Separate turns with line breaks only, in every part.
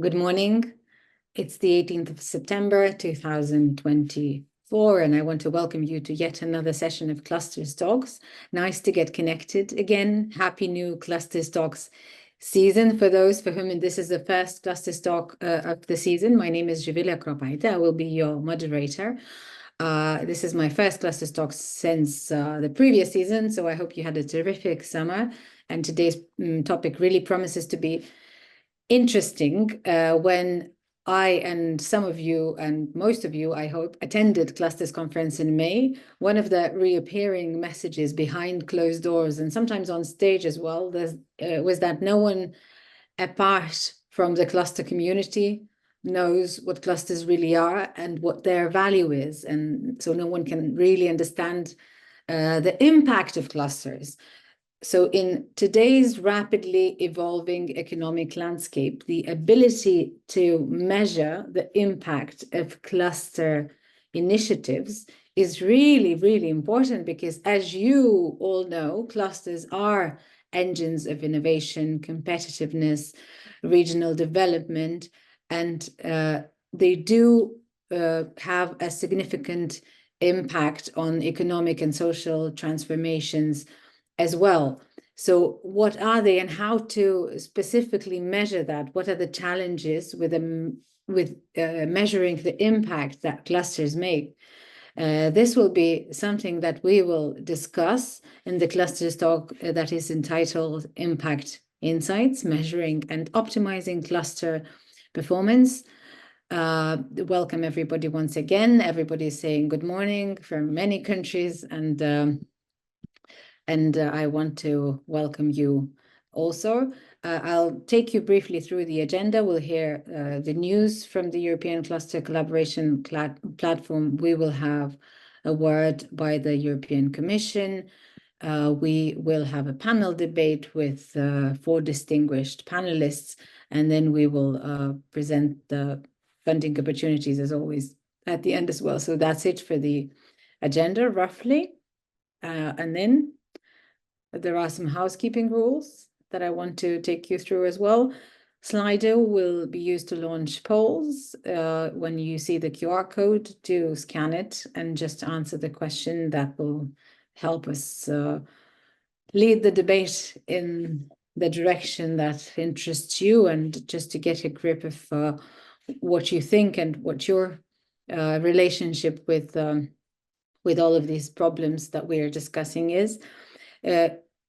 Good morning. It's the 18th of September, 2024, and I want to welcome you to yet another session of Clusters Talks. Nice to get connected again. Happy new Clusters Talks season for those for whom this is the first Clusters Talk of the season. My name is Jivila Kropaita. I will be your moderator. This is my first Clusters Talk since the previous season, so I hope you had a terrific summer. And today's topic really promises to be interesting when I and some of you and most of you, I hope, attended Clusters Conference in May. One of the reappearing messages behind closed doors and sometimes on stage as well was that no one apart from the cluster community knows what clusters really are and what their value is. And so no one can really understand the impact of clusters. So in today's rapidly evolving economic landscape, the ability to measure the impact of cluster initiatives is really, really important because, as you all know, clusters are engines of innovation, competitiveness, regional development, and they do have a significant impact on economic and social transformations as well. So what are they and how to specifically measure that? What are the challenges with measuring the impact that clusters make? This will be something that we will discuss in the Clusters Talk that is entitled Impact Insights, Measuring and Optimizing Cluster Performance. Welcome everybody once again. Everybody is saying good morning from many countries, and I want to welcome you also. I'll take you briefly through the agenda. We'll hear the news from the European Cluster Collaboration Platform. We will have a word by the European Commission. We will have a panel debate with 4 distinguished panelists, and then we will present the funding opportunities as always at the end as well. So that's it for the agenda roughly. And then there are some housekeeping rules that I want to take you through as well. Slido will be used to launch polls. When you see the QR code, to scan it and just answer the question. That will help us lead the debate in the direction that interests you, and just to get a grip of what you think and what your relationship with all of these problems that we are discussing is.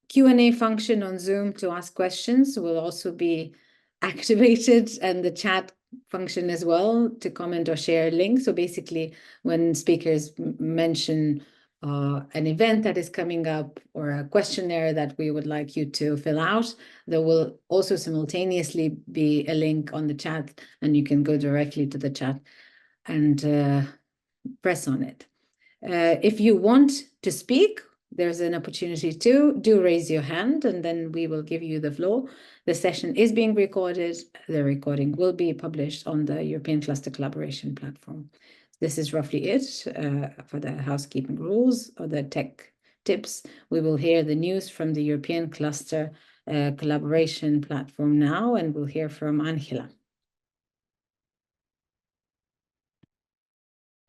Q&A function on Zoom to ask questions will also be activated, and the chat function as well to comment or share links. So basically, when speakers mention an event that is coming up or a questionnaire that we would like you to fill out, there will also simultaneously be a link on the chat, and you can go directly to the chat and press on it. If you want to speak, there's an opportunity to raise your hand, and then we will give you the floor. The session is being recorded. The recording will be published on the European Cluster Collaboration Platform. This is roughly it for the housekeeping rules or the tech tips. We will hear the news from the European Cluster Collaboration Platform now, and we'll hear from Angela.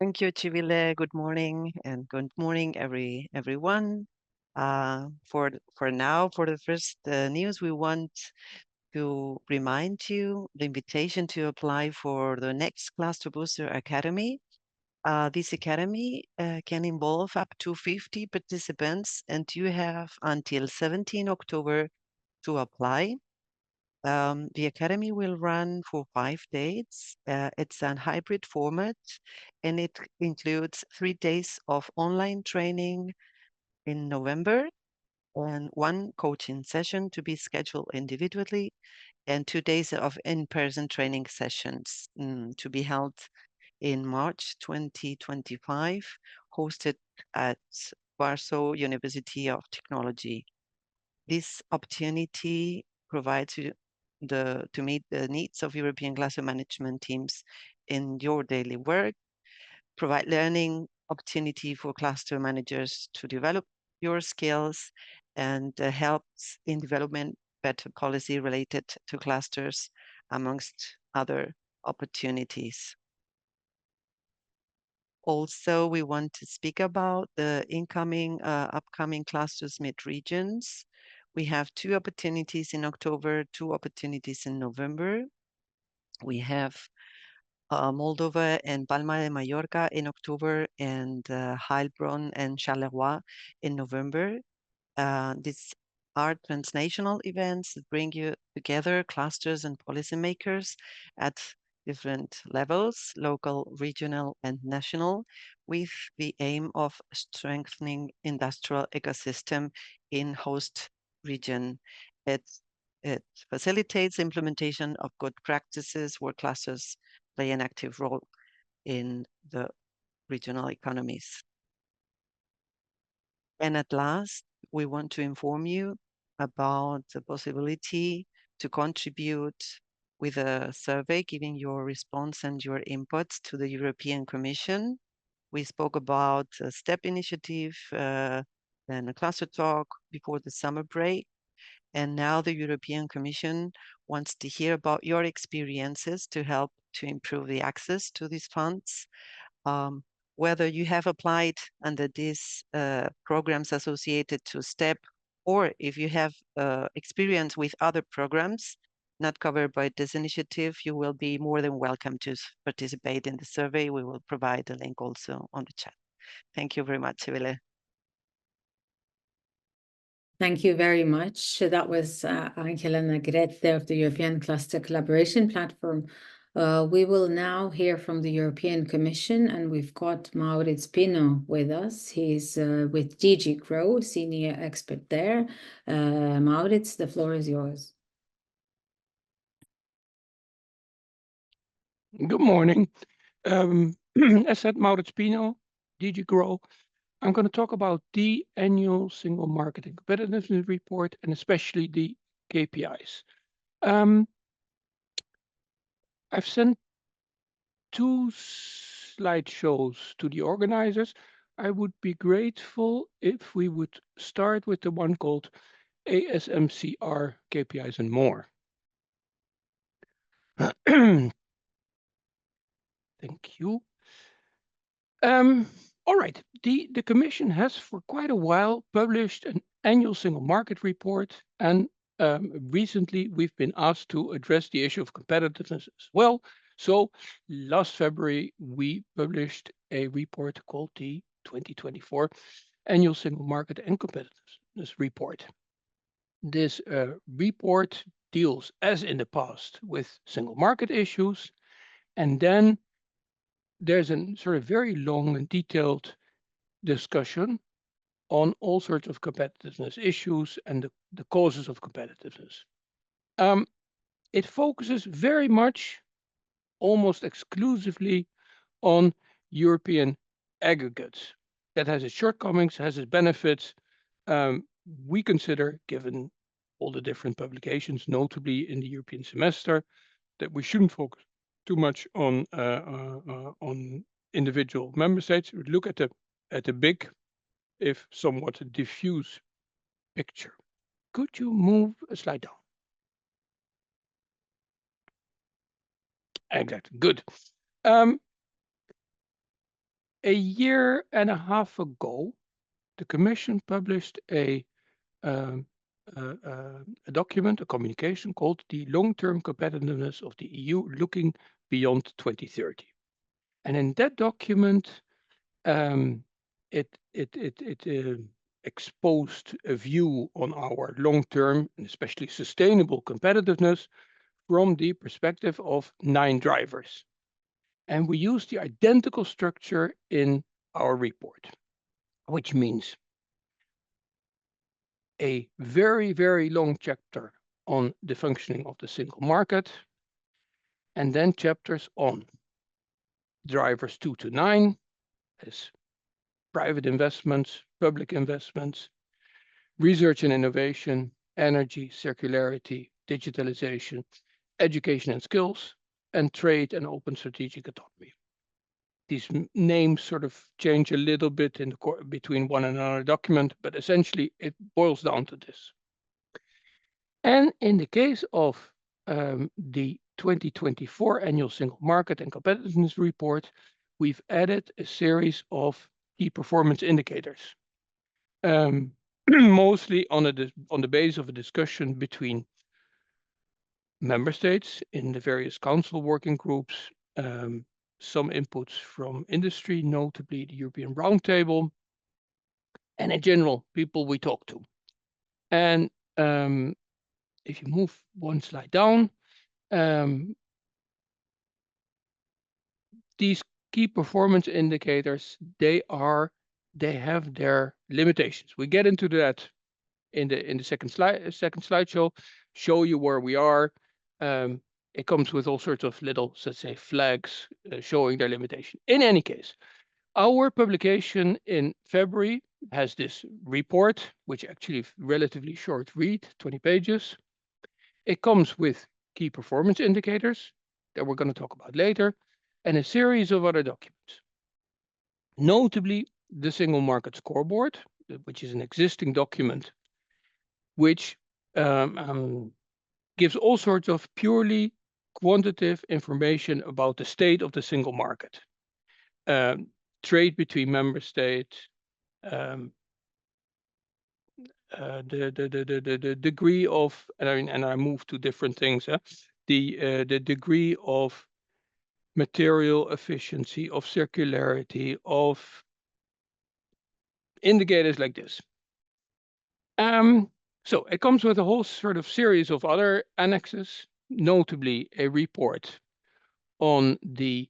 Thank you, Chivile. Good morning, and good morning, everyone. For the first news, we want to remind you the invitation to apply for the next Cluster Booster Academy. This academy can involve up to 50 participants, and you have until 17 October to apply. The academy will run for 5 days. It's a hybrid format, and it includes 3 days of online training in November and 1 coaching session to be scheduled individually, and 2 days of in-person training sessions to be held in March 2025, hosted at Warsaw University of Technology. This opportunity provides you to meet the needs of European cluster management teams in your daily work, provide learning opportunity for cluster managers to develop your skills, and helps in development better policy related to clusters amongst other opportunities. Also, we want to speak about the upcoming clusters mid-regions. We have 2 opportunities in October, 2 opportunities in November. We have Moldova and Palma de Mallorca in October, and Heilbronn and Charleroi in November. These are transnational events that bring you together, clusters and policymakers at different levels, local, regional, and national, with the aim of strengthening industrial ecosystem in host region. It facilitates implementation of good practices where clusters play an active role in the regional economies. And at last, we want to inform you about the possibility to contribute with a survey, giving your response and your inputs to the European Commission. We spoke about a STEP initiative, then a cluster talk before the summer break. And now the European Commission wants to hear about your experiences to help to improve the access to these funds. Whether you have applied under these programs associated to STEP, or if you have experience with other programs not covered by this initiative, you will be more than welcome to participate in the survey. We will provide the link also on the chat. Thank you very much, Sibylle.
Thank you very much. That was Angela Negrete of the European Cluster Collaboration Platform. We will now hear from the European Commission, and we've got Maurits Pino with us. He's with DG Grow, senior expert there. Maurits, the floor is yours.
Good morning. As said, Maurits Pino, DG Grow. I'm going to talk about the annual single market and competitiveness report, and especially the KPIs. I've sent 2 slideshows to the organizers. I would be grateful if we would start with the one called ASMCR KPIs and more. Thank you. All right, the Commission has for quite a while published an annual single market report, and recently we've been asked to address the issue of competitiveness as well. So last February, we published a report called the 2024 Annual Single Market and Competitiveness Report. This report deals, as in the past, with single market issues, and then there's a sort of very long and detailed discussion on all sorts of competitiveness issues and the causes of competitiveness. It focuses very much, almost exclusively, on European aggregates. That has its shortcomings, has its benefits. We consider, given all the different publications, notably in the European semester, that we shouldn't focus too much on individual member states. We look at the big, if somewhat diffuse picture. Could you move a slide down? Exactly. Good. A year and a half ago, the Commission published a document, a communication called the Long-Term Competitiveness of the EU Looking Beyond 2030. And in that document, it exposed a view on our long-term and especially sustainable competitiveness from the perspective of 9 drivers. And we used the identical structure in our report, which means a very, very long chapter on the functioning of the single market, and then chapters on drivers 2 to 9, as private investments, public investments, research and innovation, energy, circularity, digitalization, education and skills, and trade and open strategic autonomy. These names sort of change a little bit in between one and another document, but essentially it boils down to this. And in the case of the 2024 Annual Single Market and Competitiveness Report, we've added a series of key performance indicators, mostly on the basis of a discussion between member states in the various council working groups, some inputs from industry, notably the European Roundtable, and in general, people we talk to. And if you move one slide down, these key performance indicators, they have their limitations. We get into that in the second slideshow, show you where we are. It comes with all sorts of little, let's say, flags showing their limitation. In any case, our publication in February has this report, which actually relatively short read, 20 pages. It comes with key performance indicators that we're going to talk about later, and a series of other documents. Notably, the Single Market Scoreboard, which is an existing document, which gives all sorts of purely quantitative information about the state of the single market, trade between member states, the degree of, and I move to different things, the degree of material efficiency, of circularity, of indicators like this. So it comes with a whole sort of series of other annexes, notably a report on the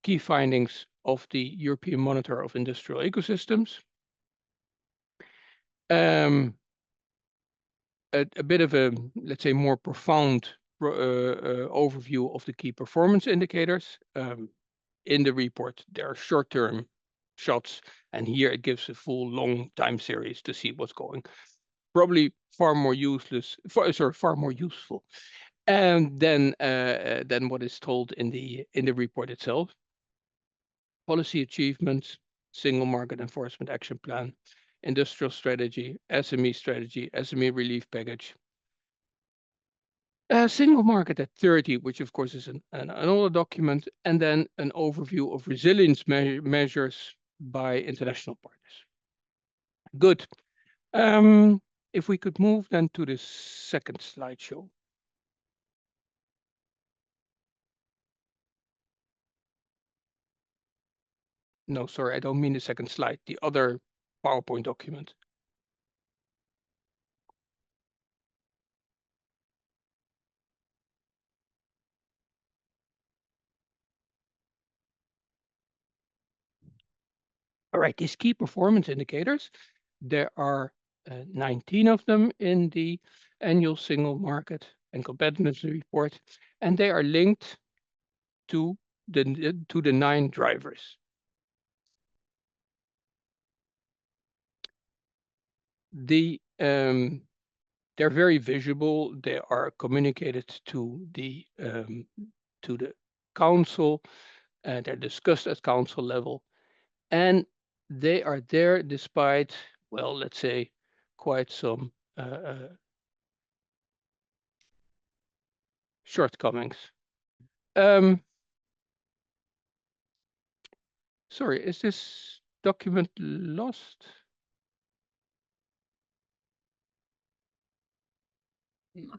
key findings of the European Monitor of Industrial Ecosystems, a bit of a, let's say, more profound overview of the key performance indicators. In the report, there are short-term shots, and here it gives a full long time series to see what's going. Probably far more useful, and than what is told in the report itself. Policy achievements, single market enforcement action plan, industrial strategy, SME relief package. Single market at 30, which of course is an older document, and then an overview of resilience measures by international partners. Good. If we could move then to the second slideshow. No, sorry, I don't mean the second slide, the other PowerPoint document. All right, these key performance indicators, there are 19 of them in the annual single market and competitiveness report, and they are linked to the 9 drivers. They're very visible. They are communicated to the council, and they're discussed at council level, and they are there despite, well, let's say, quite some shortcomings. Sorry, is this document lost?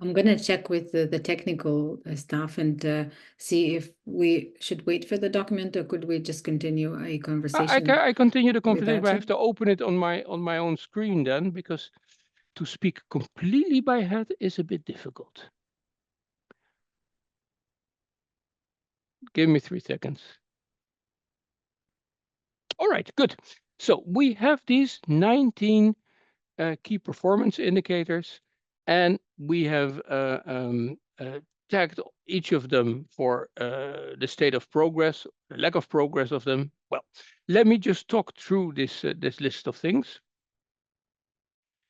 I'm going to check with the technical staff and see if we should wait for the document, or could we just continue a conversation?
I continue the conversation, but I
it?
have to open it on my own screen then, because to speak completely by head is a bit difficult. Give me 3 seconds. All right, good. So we have these 19 key performance indicators, and we have tagged each of them for the state of progress, the lack of progress of them. Well, let me just talk through this list of things.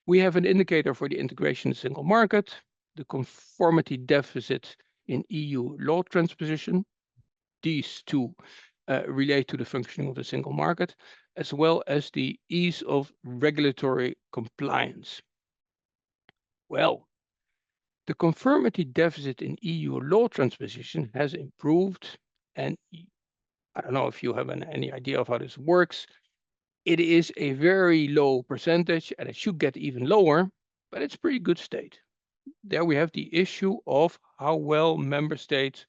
We have an indicator for the integration of the single market, the conformity deficit in EU law transposition. These two relate to the functioning of the single market, as well as the ease of regulatory compliance. Well, The conformity deficit in EU law transposition has improved, and I don't know if you have any idea of how this works. It is a very low percentage, and it should get even lower, but it's pretty good state. There we have the issue of how well member states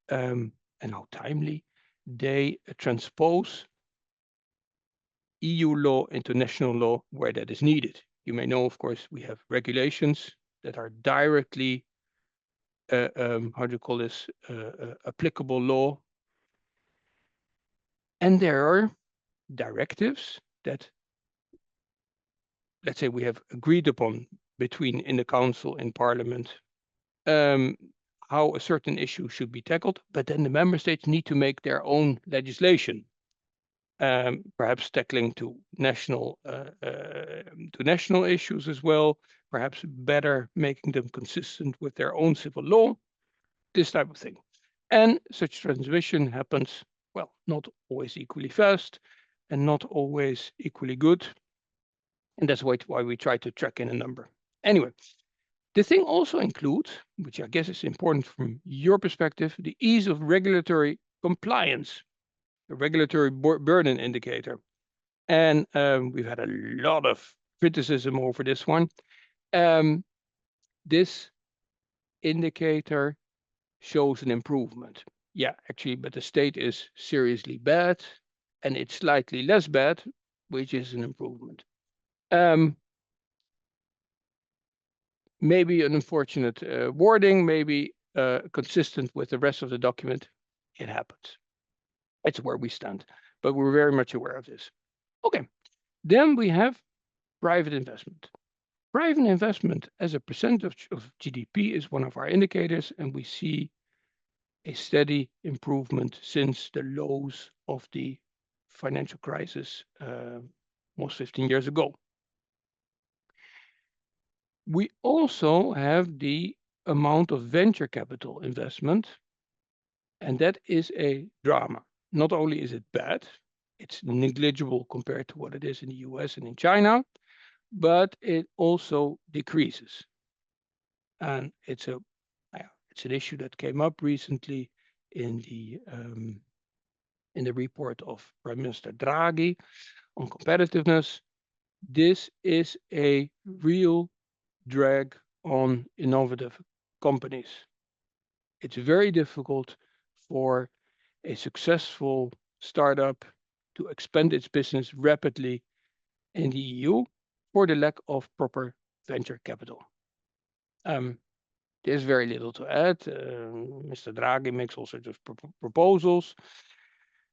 and how timely they transpose EU law into national law where that is needed. You may know, of course, we have regulations that are directly, how do you call this, applicable law. And there are directives that, let's say, we have agreed upon between in the council and parliament, how a certain issue should be tackled, but then the member states need to make their own legislation, perhaps tackling to national issues as well, perhaps better making them consistent with their own civil law, this type of thing. And such transmission happens, well, not always equally fast and not always equally good. And that's why we try to track in a number. Anyway, the thing also includes, which I guess is important from your perspective, the ease of regulatory compliance, the regulatory burden indicator. And we've had a lot of criticism over this one. This indicator shows an improvement. Yeah, actually, but the state is seriously bad, and it's slightly less bad, which is an improvement. Maybe an unfortunate wording, maybe consistent with the rest of the document. It happens. It's where we stand, but we're very much aware of this. Okay, then we have private investment. Private investment as a percentage of GDP is one of our indicators, and we see a steady improvement since the lows of the financial crisis almost 15 years ago. We also have the amount of venture capital investment, and that is a drama. Not only is it bad, it's negligible compared to what it is in the US and in China, but it also decreases. And it's an issue that came up recently in the report of Prime Minister Draghi on competitiveness. This is a real drag on innovative companies. It's very difficult for a successful startup to expand its business rapidly in the EU for the lack of proper venture capital. There's very little to add. Mr. Draghi makes all sorts of proposals.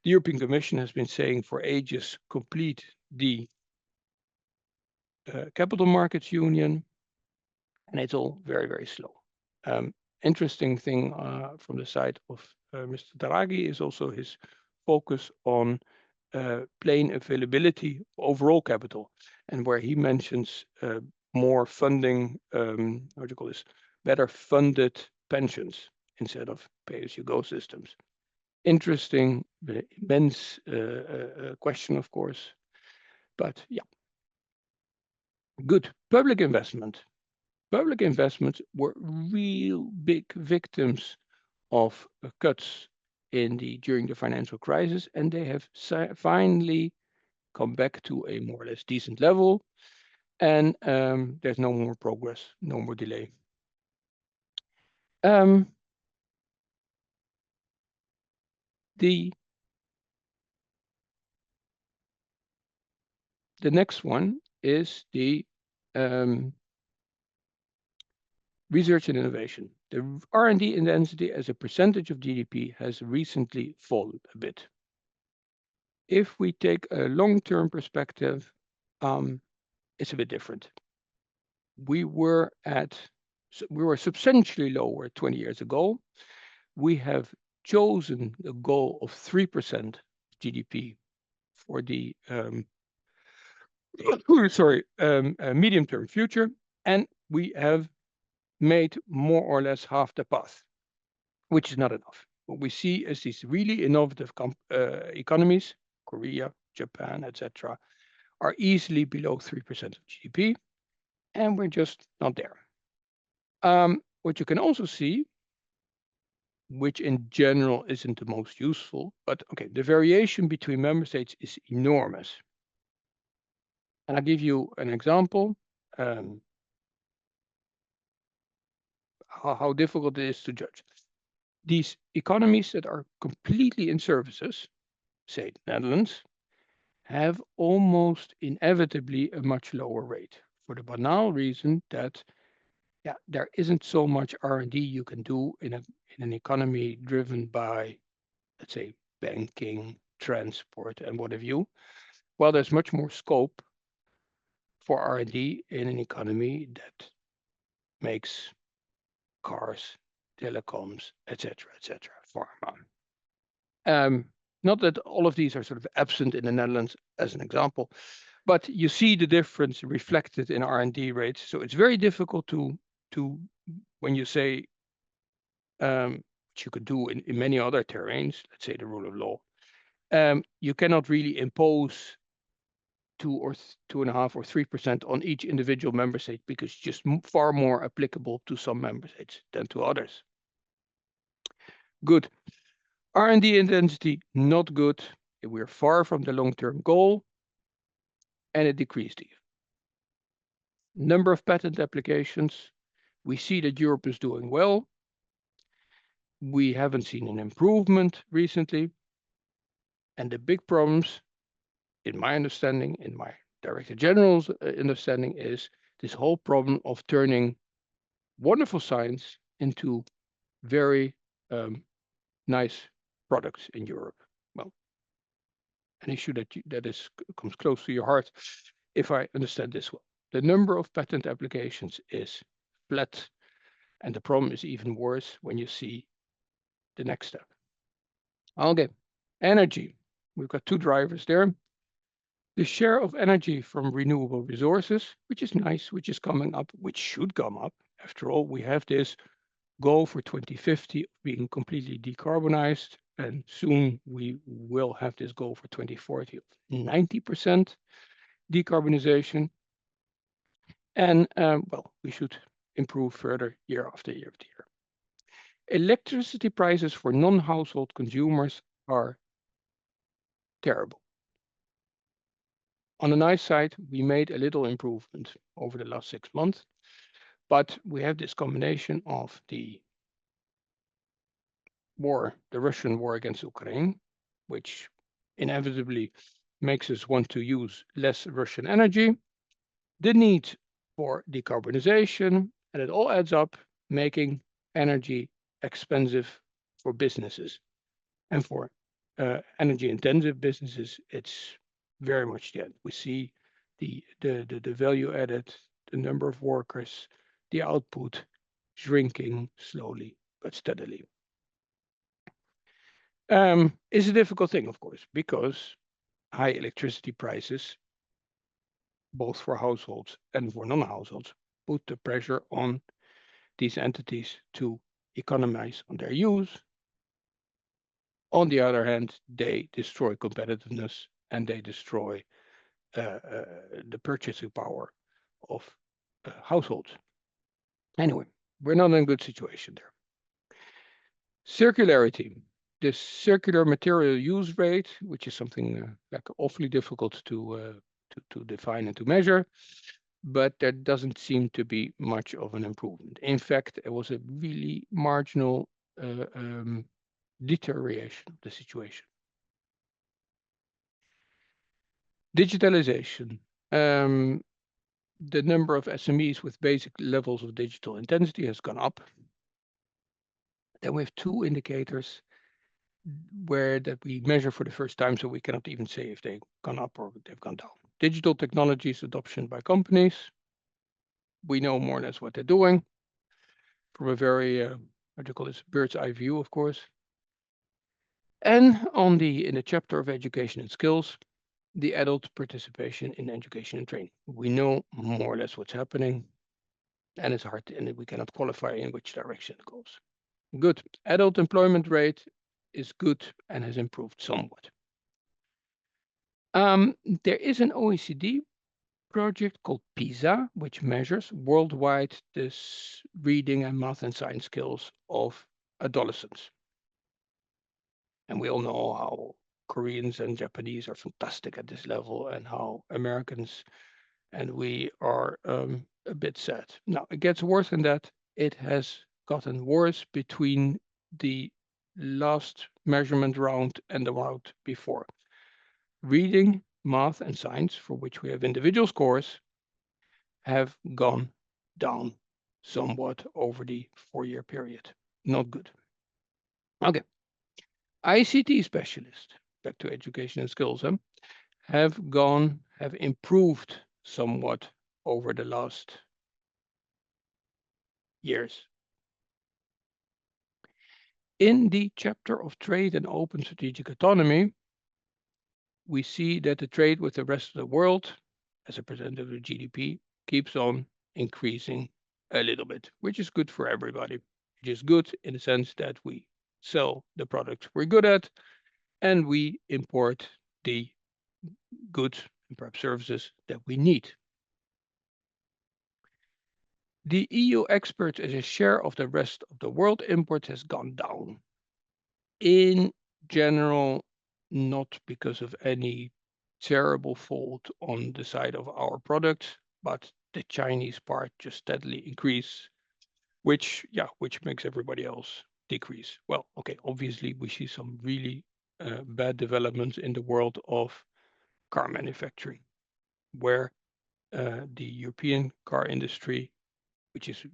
The European Commission has been saying for ages, complete the capital markets union, and it's all very, very slow. Interesting thing from the side of Mr. Draghi is also his focus on plain availability overall capital, and where he mentions more funding, how do you call this, better funded pensions instead of pay-as-you-go systems. Interesting, immense question, of course, but yeah. Good. Public investment. Public investments were real big victims of cuts during the financial crisis, and they have finally come back to a more or less decent level, and there's no more progress, no more delay. The next one is the research and innovation. The R&D intensity as a percentage of GDP has recently fallen a bit. If we take a long-term perspective, it's a bit different. We were substantially lower 20 years ago. We have chosen a goal of 3% GDP for the medium-term future, and we have made more or less half the path, which is not enough. What we see is these really innovative economies, Korea, Japan, etc., are easily below 3% of GDP, and we're just not there. What you can also see, which in general isn't the most useful, but okay, the variation between member states is enormous. And I'll give you an example, how difficult it is to judge. These economies that are completely in services, say Netherlands, have almost inevitably a much lower rate for the banal reason that there isn't so much R&D you can do in an economy driven by, let's say, banking, transport, and what have you. Well, there's much more scope for R&D in an economy that makes cars, telecoms, etc., pharma. Not that all of these are sort of absent in the Netherlands as an example, but you see the difference reflected in R&D rates. So it's very difficult to when you say, which you could do in many other terrains, let's say the rule of law, you cannot really impose 2 or 2.5 or 3% on each individual member state because it's just far more applicable to some member states than to others. Good. R&D intensity, not good. We're far from the long-term goal, and it decreased even. Number of patent applications, we see that Europe is doing well. We haven't seen an improvement recently. And the big problems, in my understanding, in my Director General's understanding, is this whole problem of turning wonderful science into very nice products in Europe. Well, an issue that comes close to your heart, if I understand this well. The number of patent applications is flat, and the problem is even worse when you see the next step. Okay, energy. We've got two drivers there. The share of energy from renewable resources, which is nice, which is coming up, which should come up. After all, we have this goal for 2050 of being completely decarbonized, and soon we will have this goal for 2040 of 90% decarbonization. And well, we should improve further year after year after year. Electricity prices for non-household consumers are terrible. On the nice side, we made a little improvement over the last 6 months, but we have this combination of the war, the Russian war against Ukraine, which inevitably makes us want to use less Russian energy, the need for decarbonization, and it all adds up, making energy expensive for businesses. And for energy-intensive businesses, it's very much the end. We see the value added, the number of workers, the output shrinking slowly but steadily. It's a difficult thing, of course, because high electricity prices, both for households and for non-households, put the pressure on these entities to economize on their use. On the other hand, they destroy competitiveness and they destroy the purchasing power of households. Anyway, we're not in a good situation there. Circularity. The circular material use rate, which is something like awfully difficult to define and to measure, but there doesn't seem to be much of an improvement. In fact, it was a really marginal deterioration of the situation. Digitalization. The number of SMEs with basic levels of digital intensity has gone up. Then we have two indicators where that we measure for the first time, so we cannot even say if they've gone up or they've gone down. Digital technologies adoption by companies. We know more or less what they're doing from a very, what do you call this, bird's eye view, of course. And in the chapter of education and skills, the adult participation in education and training. We know more or less what's happening, and it's hard, and we cannot qualify in which direction it goes. Good. Adult employment rate is good and has improved somewhat. There is an OECD project called PISA, which measures worldwide the reading and math and science skills of adolescents. And we all know how Koreans and Japanese are fantastic at this level and how Americans and we are a bit sad. Now, it gets worse than that. It has gotten worse between the last measurement round and the round before. Reading, math, and science, for which we have individual scores, have gone down somewhat over the 4-year period. Not good. Okay. ICT specialists, back to education and skills, have improved somewhat over the last years. In the chapter of trade and open strategic autonomy, we see that the trade with the rest of the world, as a percent of the GDP, keeps on increasing a little bit, which is good for everybody. Which is good in the sense that we sell the products we're good at, and we import the goods and perhaps services that we need. The EU exports as a share of the rest of the world imports has gone down. In general, not because of any terrible fault on the side of our product, but the Chinese part just steadily increase, which makes everybody else decrease. Well, okay, obviously we see some really bad developments in the world of car manufacturing, where the European car industry, which is,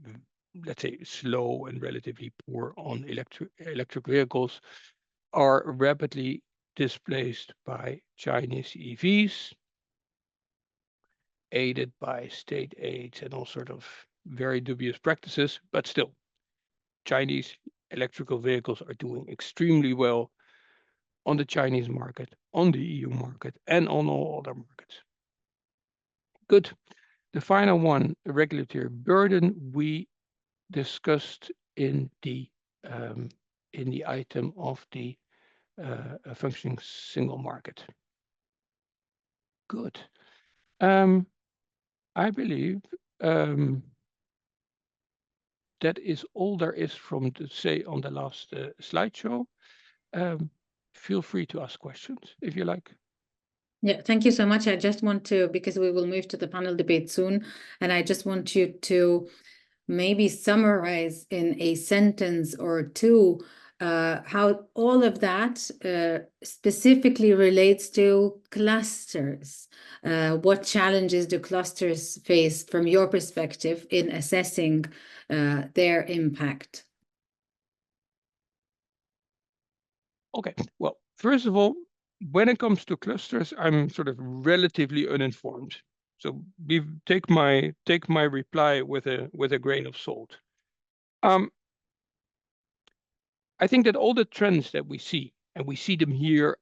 let's say, slow and relatively poor on electric vehicles, are rapidly displaced by Chinese EVs, aided by state aids and all sort of very dubious practices, but still, Chinese electrical vehicles are doing extremely well on the Chinese market, on the EU market, and on all other markets. Good. The final one, the regulatory burden, we discussed in the item of the a functioning single market. Good. I believe that is all there is from to say on the last slideshow. Feel free to ask questions if you like.
Yeah, thank you so much. I just want to, because we will move to the panel debate soon, and I just want you to maybe summarize in a sentence or two how all of that specifically relates to clusters. What challenges do clusters face from your perspective in assessing their impact?
Okay, well, first of all, when it comes to clusters, I'm sort of relatively uninformed. So take my reply with a grain of salt. I think that all the trends that we see, and we see them here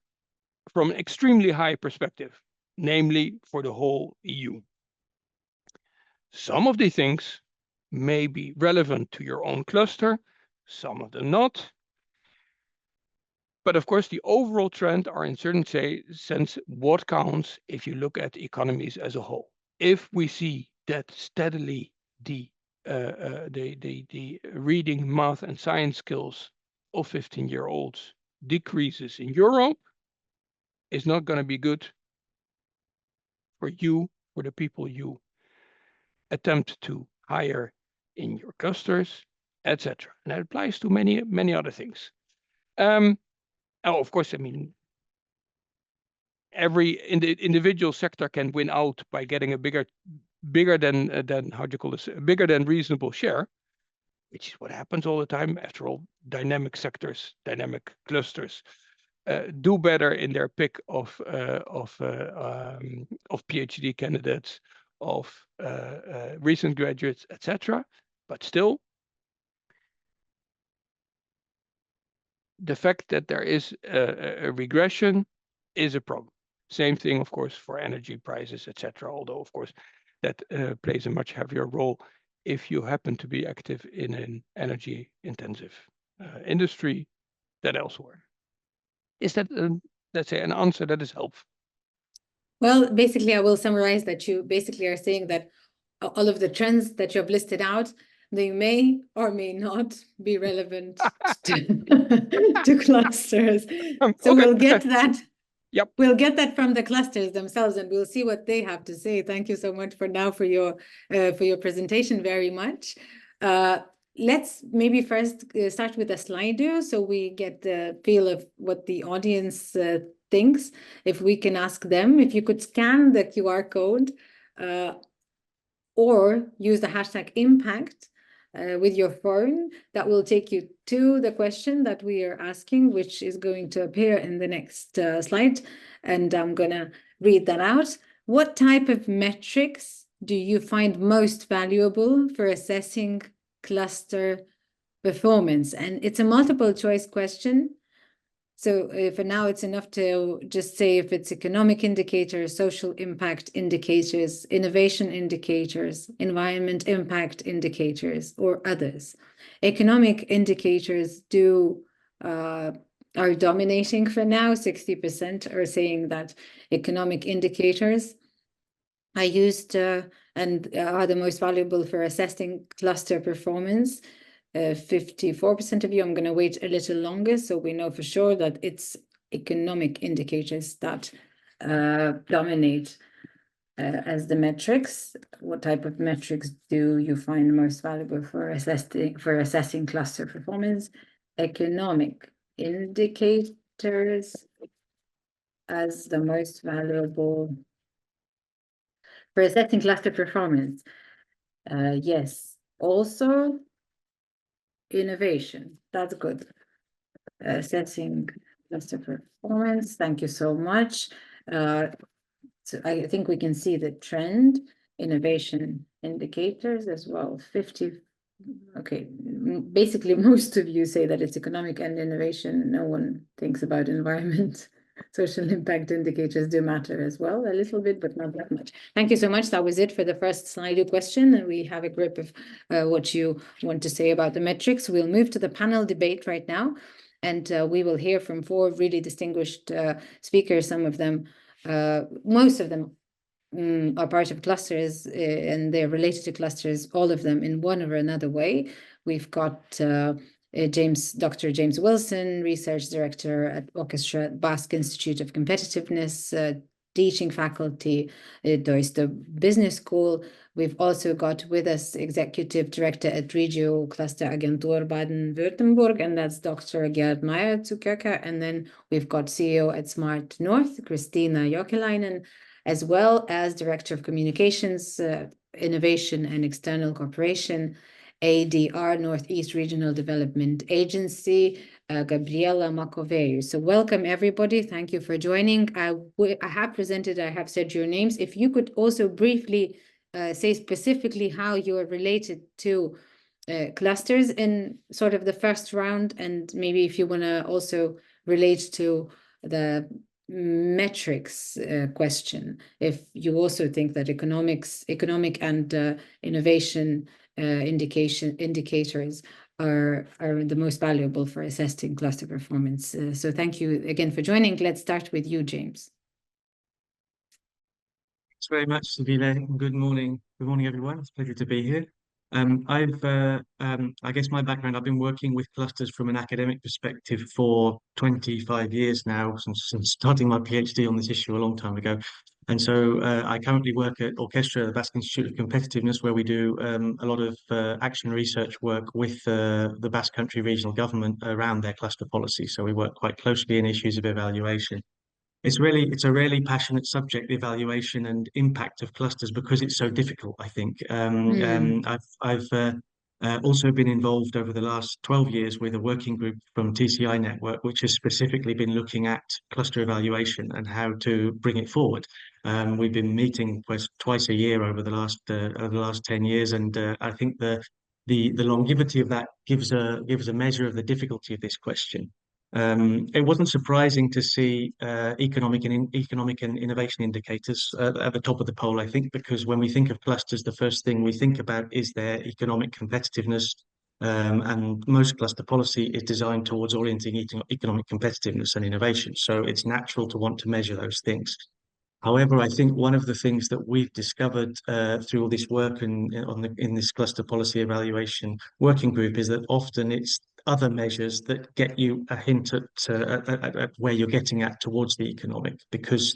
from an extremely high perspective, namely for the whole EU. Some of the things may be relevant to your own cluster, some of them not. But of course, the overall trend are in certain sense what counts if you look at economies as a whole. If we see that steadily the reading, math, and science skills of 15-year-olds decreases in Europe, it's not going to be good for you, for the people you attempt to hire in your clusters, etc. And that applies to many other things. Of course, I mean, every individual sector can win out by getting a bigger than how do you call this, bigger than reasonable share, which is what happens all the time. After all, dynamic sectors, dynamic clusters do better in their pick of PhD candidates, of recent graduates, etc. But still, the fact that there is a regression is a problem. Same thing, of course, for energy prices, etc. Although, of course, that plays a much heavier role if you happen to be active in an energy-intensive industry than elsewhere. Is that, let's say, an answer that is helpful?
Well, basically, I will summarize that you basically are saying that all of the trends that you have listed out, they may or may not be relevant to clusters. So
Okay.
we'll get that.
Yep.
We'll get that from the clusters themselves, and we'll see what they have to say. Thank you so much for now for your presentation very much. Let's maybe first start with a Slido so we get the feel of what the audience thinks. If we can ask them, if you could scan the QR code or use the hashtag impact with your phone, that will take you to the question that we are asking, which is going to appear in the next slide. And I'm going to read that out. What type of metrics do you find most valuable for assessing cluster performance? And it's a multiple choice question. So for now, it's enough to just say if it's economic indicators, social impact indicators, innovation indicators, environment impact indicators, or others. Economic indicators are dominating for now. 60% are saying that economic indicators are used and are the most valuable for assessing cluster performance. 54% of you. I'm going to wait a little longer so we know for sure that it's economic indicators that dominate as the metrics. What type of metrics do you find most valuable for assessing cluster performance? Economic indicators as the most valuable for assessing cluster performance. Yes. Also, innovation. That's good. Assessing cluster performance. Thank you so much. So I think we can see the trend. Innovation indicators as well. 50. Okay, basically most of you say that it's economic and innovation. No one thinks about environment. Social impact indicators do matter as well, a little bit, but not that much. Thank you so much. That was it for the first Slido question. And we have a grip of what you want to say about the metrics. We'll move to the panel debate right now. And we will hear from four really distinguished speakers. Some of them, most of them are part of clusters and they're related to clusters, all of them in one or another way. We've got Dr. James Wilson, Research Director at Orchestra Basque Institute of Competitiveness, teaching faculty at the Business School. We've also got with us Executive Director at Regio Cluster Agentur Baden-Württemberg, and that's Dr. Gerd Meyer-Zukerker. And then we've got CEO at Smart North, Christina Jokelainen, as well as Director of Communications, Innovation and External Cooperation, ADR, Northeast Regional Development Agency, Gabriela Macovei. So welcome everybody. Thank you for joining. I have said your names. If you could also briefly say specifically how you are related to clusters in sort of the first round, and maybe if you want to also relate to the metrics question, if you also think that economic and innovation indicators are the most valuable for assessing cluster performance. So thank you again for joining. Let's start with you, James.
Thanks very much, Sabine. Good morning. Good morning, everyone. It's a pleasure to be here. I guess my background, I've been working with clusters from an academic perspective for 25 years now, since starting my PhD on this issue a long time ago. And so I currently work at Orchestra, the Basque Institute of Competitiveness, where we do a lot of action research work with the Basque Country regional government around their cluster policy. So we work quite closely in issues of evaluation. It's a really passionate subject, the evaluation and impact of clusters, because it's so difficult, I think. I've also been involved over the last 12 years with a working group from TCI Network, which has specifically been looking at cluster evaluation and how to bring it forward. We've been meeting twice a year over the last 10 years, and I think the longevity of that gives a measure of the difficulty of this question. It wasn't surprising to see economic and innovation indicators at the top of the poll, I think, because when we think of clusters, the first thing we think about is their economic competitiveness. And most cluster policy is designed towards orienting economic competitiveness and innovation. So it's natural to want to measure those things. However, I think one of the things that we've discovered through all this work and in this cluster policy evaluation working group is that often it's other measures that get you a hint at where you're getting at towards the economic. Because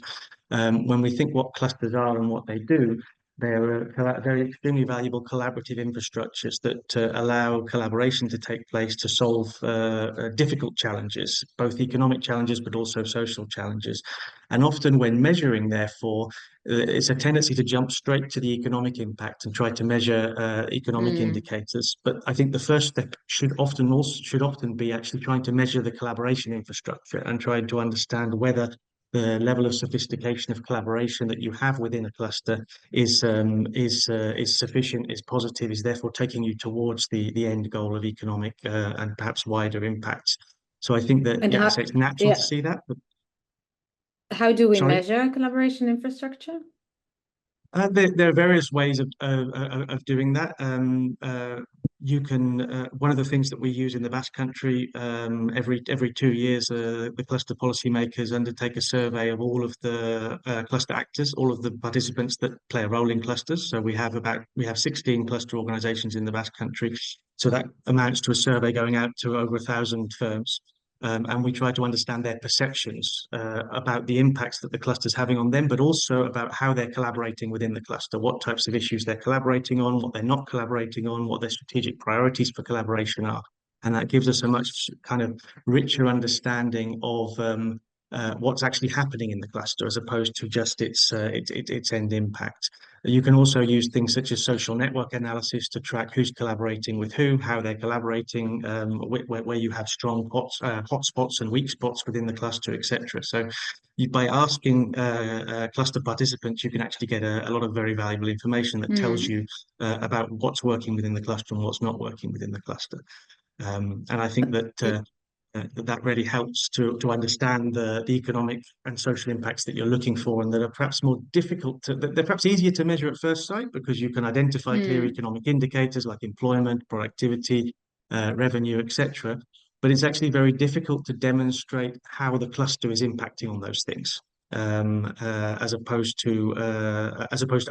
when we think what clusters are and what they do, they're very extremely valuable collaborative infrastructures that allow collaboration to take place to solve difficult challenges, both economic challenges but also social challenges. And often when measuring, therefore, it's a tendency to jump straight to the economic impact and try to measure economic indicators. But I think the first step should often be actually trying to measure the collaboration infrastructure and trying to understand whether the level of sophistication of collaboration that you have within a cluster is sufficient, is positive, is therefore taking you towards the end goal of economic and perhaps wider impacts. So I think that, yeah, so it's natural to see that. But
how do we
sorry?
measure collaboration infrastructure?
There are various ways of doing that. You can one of the things that we use in the Basque Country every 2 years, the cluster policymakers undertake a survey of all of the cluster actors, all of the participants that play a role in clusters. So we have 16 cluster organisations in the Basque Country. So that amounts to a survey going out to over 1,000 firms. And we try to understand their perceptions about the impacts that the cluster is having on them, but also about how they're collaborating within the cluster, what types of issues they're collaborating on, what they're not collaborating on, what their strategic priorities for collaboration are. And that gives us a much kind of richer understanding of what's actually happening in the cluster as opposed to just its end impact. You can also use things such as social network analysis to track who's collaborating with who, how they're collaborating, where you have strong hotspots and weak spots within the cluster, etc. So by asking cluster participants, you can actually get a lot of very valuable information that tells you about what's working within the cluster and what's not working within the cluster. And I think that that really helps to understand the economic and social impacts that you're looking for, and that are perhaps more difficult they're perhaps easier to measure at first sight because you can identify clear economic indicators like employment, productivity, revenue, etc. But it's actually very difficult to demonstrate how the cluster is impacting on those things, as opposed to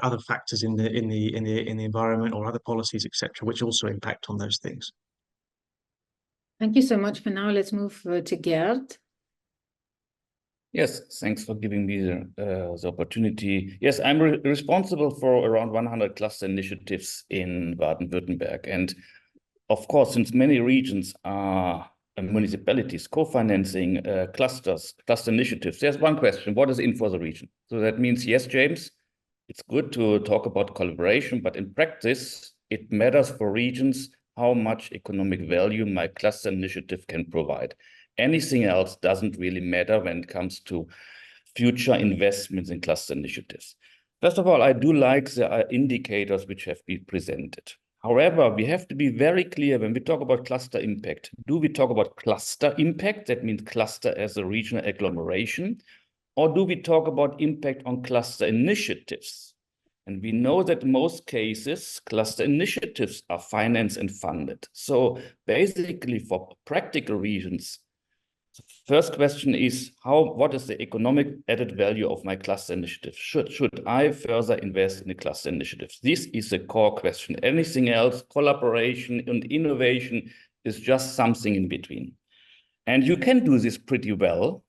other factors in the environment or other policies, etc., which also impact on those things.
Thank you so much. For now, let's move to Gerd.
Yes, thanks for giving me the opportunity. Yes, I'm responsible for around 100 cluster initiatives in Baden-Württemberg. And of course, since many regions are municipalities co-financing cluster initiatives, there's one question: what is in for the region? So that means, yes, James, it's good to talk about collaboration, but in practice, it matters for regions how much economic value my cluster initiative can provide. Anything else doesn't really matter when it comes to future investments in cluster initiatives. First of all, I do like the indicators which have been presented. However, we have to be very clear when we talk about cluster impact. Do we talk about cluster impact? That means cluster as a regional agglomeration. Or do we talk about impact on cluster initiatives? And we know that in most cases, cluster initiatives are financed and funded. So basically, for practical reasons, the first question is, what is the economic added value of my cluster initiative? Should I further invest in the cluster initiatives? This is the core question. Anything else, collaboration and innovation, is just something in between. And you can do this pretty well.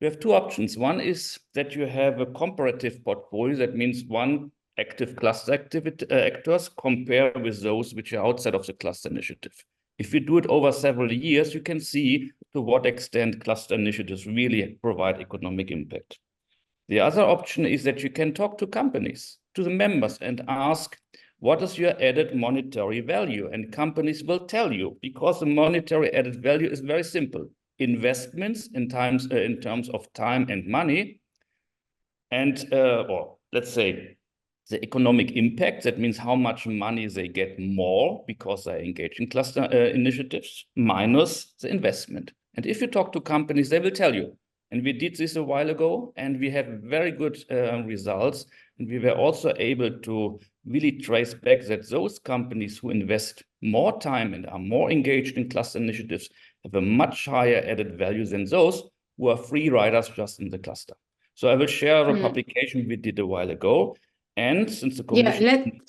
We have two options. One is that you have a comparative portfolio. That means one active cluster actors compare with those which are outside of the cluster initiative. If you do it over several years, you can see to what extent cluster initiatives really provide economic impact. The other option is that you can talk to companies, to the members, and ask, what is your added monetary value? And companies will tell you, because the monetary added value is very simple. Investments in terms of time and money, and or let's say the economic impact. That means how much money they get more because they engage in cluster initiatives, minus the investment. And if you talk to companies, they will tell you. And we did this a while ago, and we have very good results. And we were also able to really trace back that those companies who invest more time and are more engaged in cluster initiatives have a much higher added value than those who are free riders just in the cluster. So I will share a publication we did a while ago. And since the commission...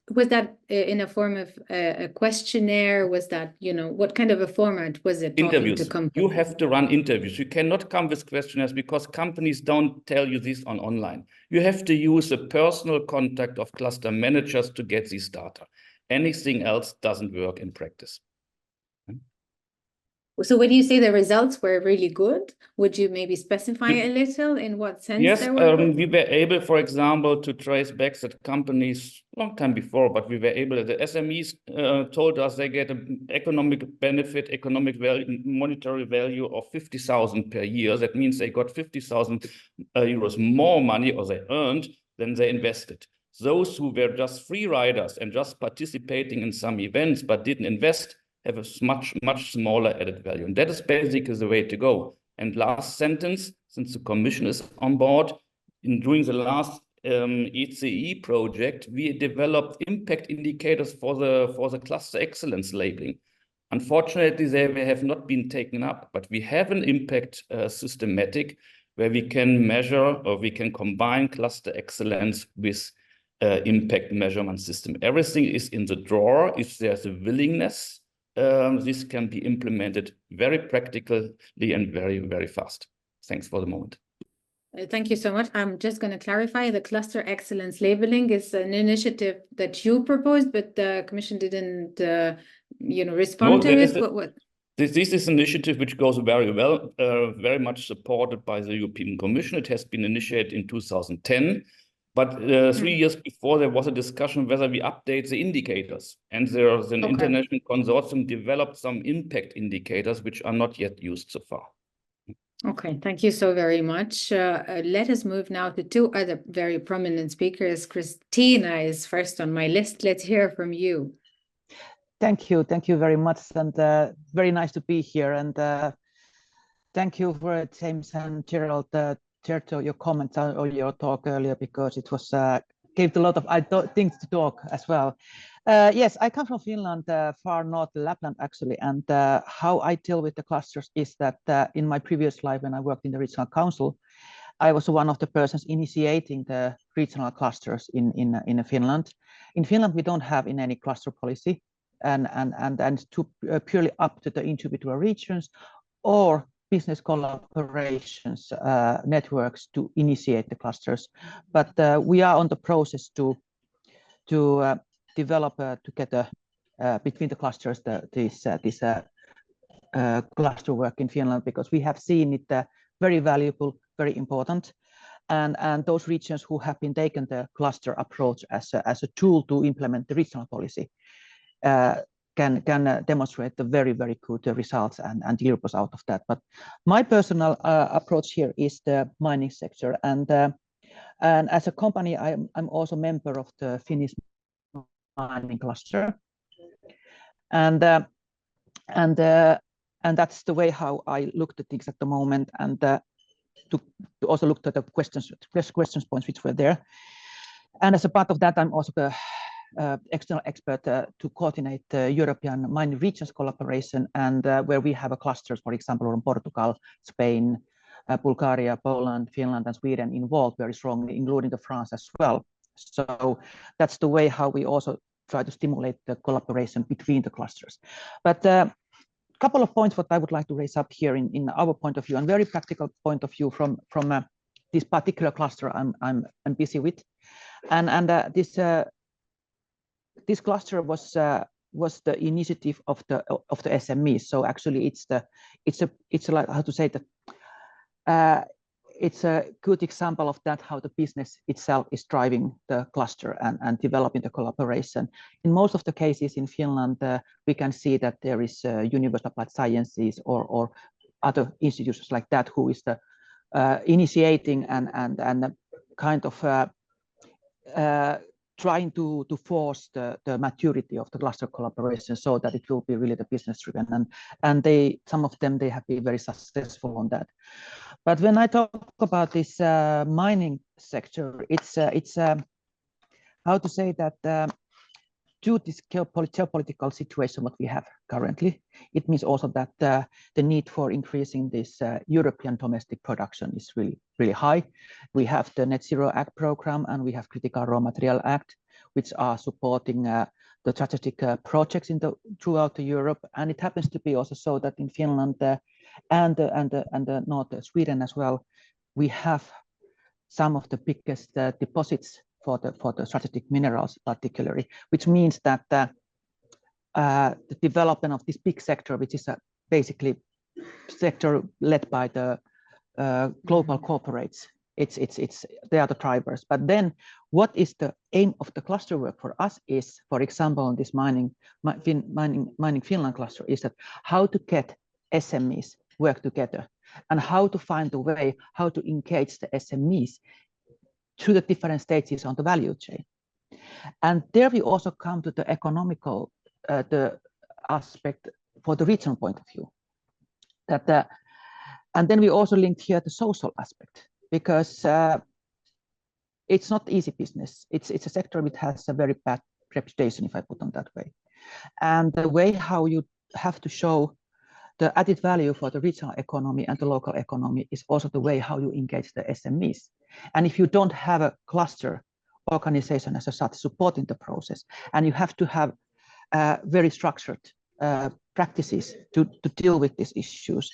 Was that in a form of a questionnaire? Was that, what kind of a format was it?
Interviews.
Talking to companies?
You have to run interviews. You cannot come with questionnaires because companies don't tell you this online. You have to use a personal contact of cluster managers to get this data. Anything else doesn't work in practice.
So when you say the results were really good, would you maybe specify a little in what sense?
Yes, we were able, for example, to trace back that companies long time before, but we were able, the SMEs told us they get an economic benefit, economic value, monetary value of 50,000 per year. That means they got 50,000 euros more money, or they earned, than they invested. Those who were just free riders and just participating in some events but didn't invest have a much smaller added value. And that is basically the way to go. And last sentence, since the commission is on board, during the last ECE project, we developed impact indicators for the cluster excellence labeling. Unfortunately, they have not been taken up, but we have an impact systematic where we can measure, or we can combine cluster excellence with impact measurement system. Everything is in the drawer. If there's a willingness, this can be implemented very practically and very, very fast. Thanks for the moment.
Thank you so much. I'm just going to clarify, the cluster excellence labeling is an initiative that you proposed, but the Commission didn't, respond to it.
This is an initiative which goes very well, very much supported by the European Commission. It has been initiated in 2010. But 3 years before, there was a discussion whether we update the indicators. And there's an international consortium developed some impact indicators which are not yet used so far.
Okay, thank you so very much. Let us move now to two other very prominent speakers. Christina is first on my list. Let's hear from you.
Thank you very much, and very nice to be here. And thank you for James and Gerald, your comments or your talk earlier, because it was gave a lot of things to talk as well. Yes, I come from Finland, far north, Lapland actually, and how I deal with the clusters is that in my previous life, when I worked in the regional council, I was one of the persons initiating the regional clusters in Finland. In Finland, we don't have any cluster policy, and to purely up to the individual regions or business collaborations networks to initiate the clusters. But we are on the process to develop together between the clusters this cluster work in Finland, because we have seen it very valuable, very important, and those regions who have been taken the cluster approach as a tool to implement the regional policy can demonstrate the very good results and deliverables out of that. But my personal approach here is the mining sector, and as a company, I'm also a member of the Finnish mining cluster, and that's the way how I looked at things at the moment, and to also look at the questions points which were there. And as a part of that, I'm also the external expert to coordinate the European mining regions collaboration, and where we have a clusters, for example, from Portugal, Spain, Bulgaria, Poland, Finland, and Sweden involved very strongly, including the France as well. So that's the way how we also try to stimulate the collaboration between the clusters. But a couple of points what I would like to raise up here in our point of view, and very practical point of view from this particular cluster I'm busy with, and this cluster was the initiative of the SMEs. So actually, it's like, how to say that, it's a good example of that, how the business itself is driving the cluster and developing the collaboration. In most of the cases in Finland, we can see that there is University of Applied Sciences or other institutions like that who is the initiating and kind of trying to force the maturity of the cluster collaboration so that it will be really the business driven, and some of them have been very successful on that. But when I talk about this mining sector, it's how to say that to this geopolitical situation what we have currently, it means also that the need for increasing this European domestic production is really, really high. We have the Net Zero Act program and we have Critical Raw Material Act, which are supporting the strategic projects throughout Europe. And it happens to be also so that in Finland and North Sweden as well, we have some of the biggest deposits for the strategic minerals particularly, which means that the development of this big sector, which is basically sector led by the global corporates, they are the drivers. But then what is the aim of the cluster work for us is, for example, in this Mining Finland cluster, is that how to get SMEs work together and how to find a way how to engage the SMEs to the different stages on the value chain. And there we also come to the economical the aspect for the regional point of view. And then we also linked here the social aspect, because it's not easy business. It's a sector which has a very bad reputation, if I put it that way. And the way how you have to show the added value for the regional economy and the local economy is also the way how you engage the SMEs. And if you don't have a cluster organization as such supporting the process, and you have to have very structured practices to deal with these issues.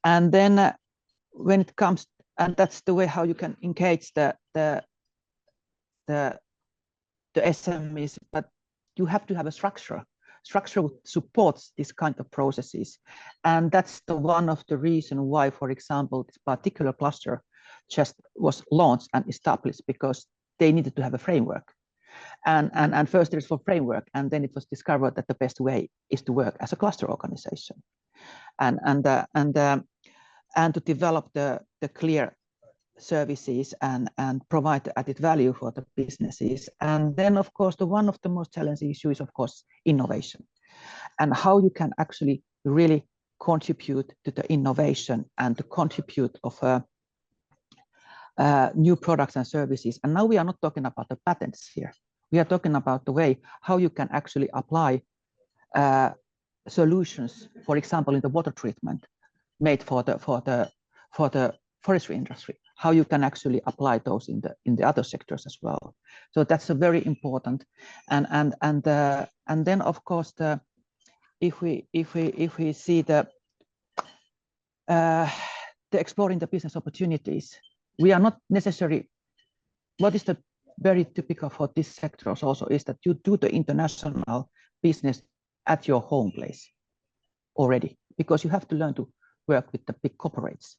And then when it comes, and that's the way how you can engage the SMEs, but you have to have a structure supports this kind of processes. And that's one of the reasons why, for example, this particular cluster just was launched and established, because they needed to have a framework. And first there's for framework, and then it was discovered that the best way is to work as a cluster organization, and to develop the clear services and provide the added value for the businesses. And then, of course, one of the most challenging issues is, of course, innovation, and how you can actually really contribute to the innovation and to contribute of new products and services. And now we are not talking about the patents here. We are talking about the way how you can actually apply solutions, for example, in the water treatment made for the forestry industry, how you can actually apply those in the other sectors as well. So that's a very important. And then of course if we see the exploring the business opportunities, we are not necessarily, what is the very typical for this sector also is that you do the international business at your home place already, because you have to learn to work with the big corporates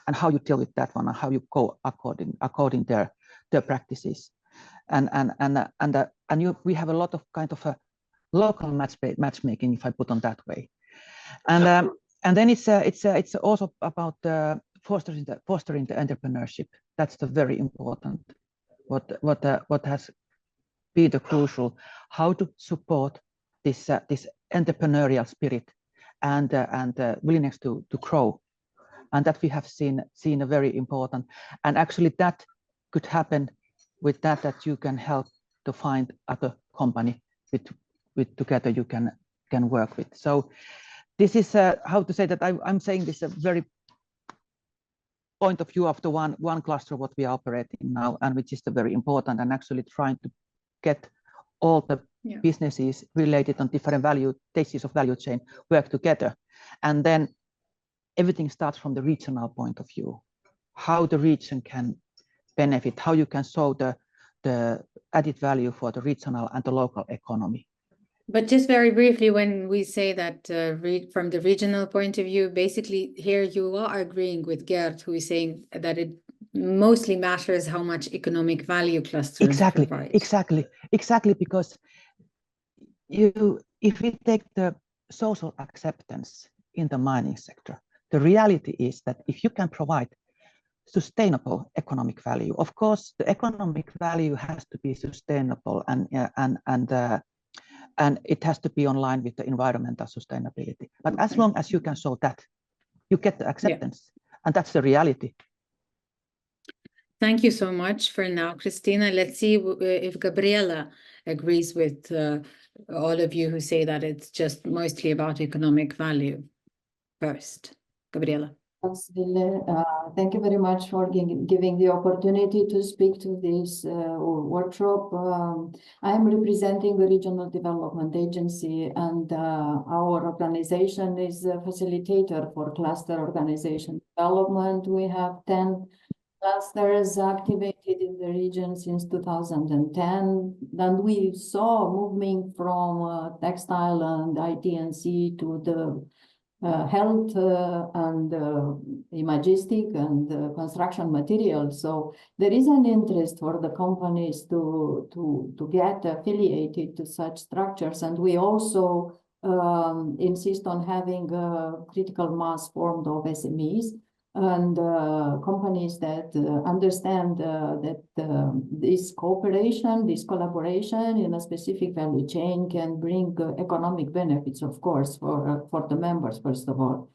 and how you deal with that one and how you go according their practices. We have a lot of kind of a local matchmaking, if I put on that way. And then it's also about fostering the entrepreneurship. That's the very important. What has been the crucial, how to support this entrepreneurial spirit and willingness to grow, and that we have seen a very important. And actually that could happen with that you can help to find other company with together you can work with. So this is how to say that I'm saying this a very point of view of the one cluster what we are operating now, and which is the very important, and actually trying to get all the businesses related on different stages of value chain work together. And then everything starts from the regional point of view, how the region can benefit, how you can show the added value for the regional and the local economy.
But just very briefly, when we say that from the regional point of view, basically here you are agreeing with Gert, who is saying that it mostly matters how much economic value clusters provide.
Exactly, because if we take the social acceptance in the mining sector, the reality is that if you can provide sustainable economic value, of course, the economic value has to be sustainable and it has to be in line with the environmental sustainability. But as long as you can show that, you get the acceptance, and that's the reality.
Thank you so much for now, Christina. Let's see if Gabriela agrees with all of you who say that it's just mostly about economic value first. Gabriela.
Absolutely. Thank you very much for giving the opportunity to speak to this workshop. I am representing the Regional Development Agency, and our organization is a facilitator for cluster organization development. We have 10 clusters activated in the region since 2010. Then we saw moving from textile and IT&C to the health and imagistic and construction materials. So there is an interest for the companies to get affiliated to such structures. And we also insist on having a critical mass formed of SMEs and companies that understand that this cooperation, this collaboration in a specific value chain can bring economic benefits, of course, for the members, first of all.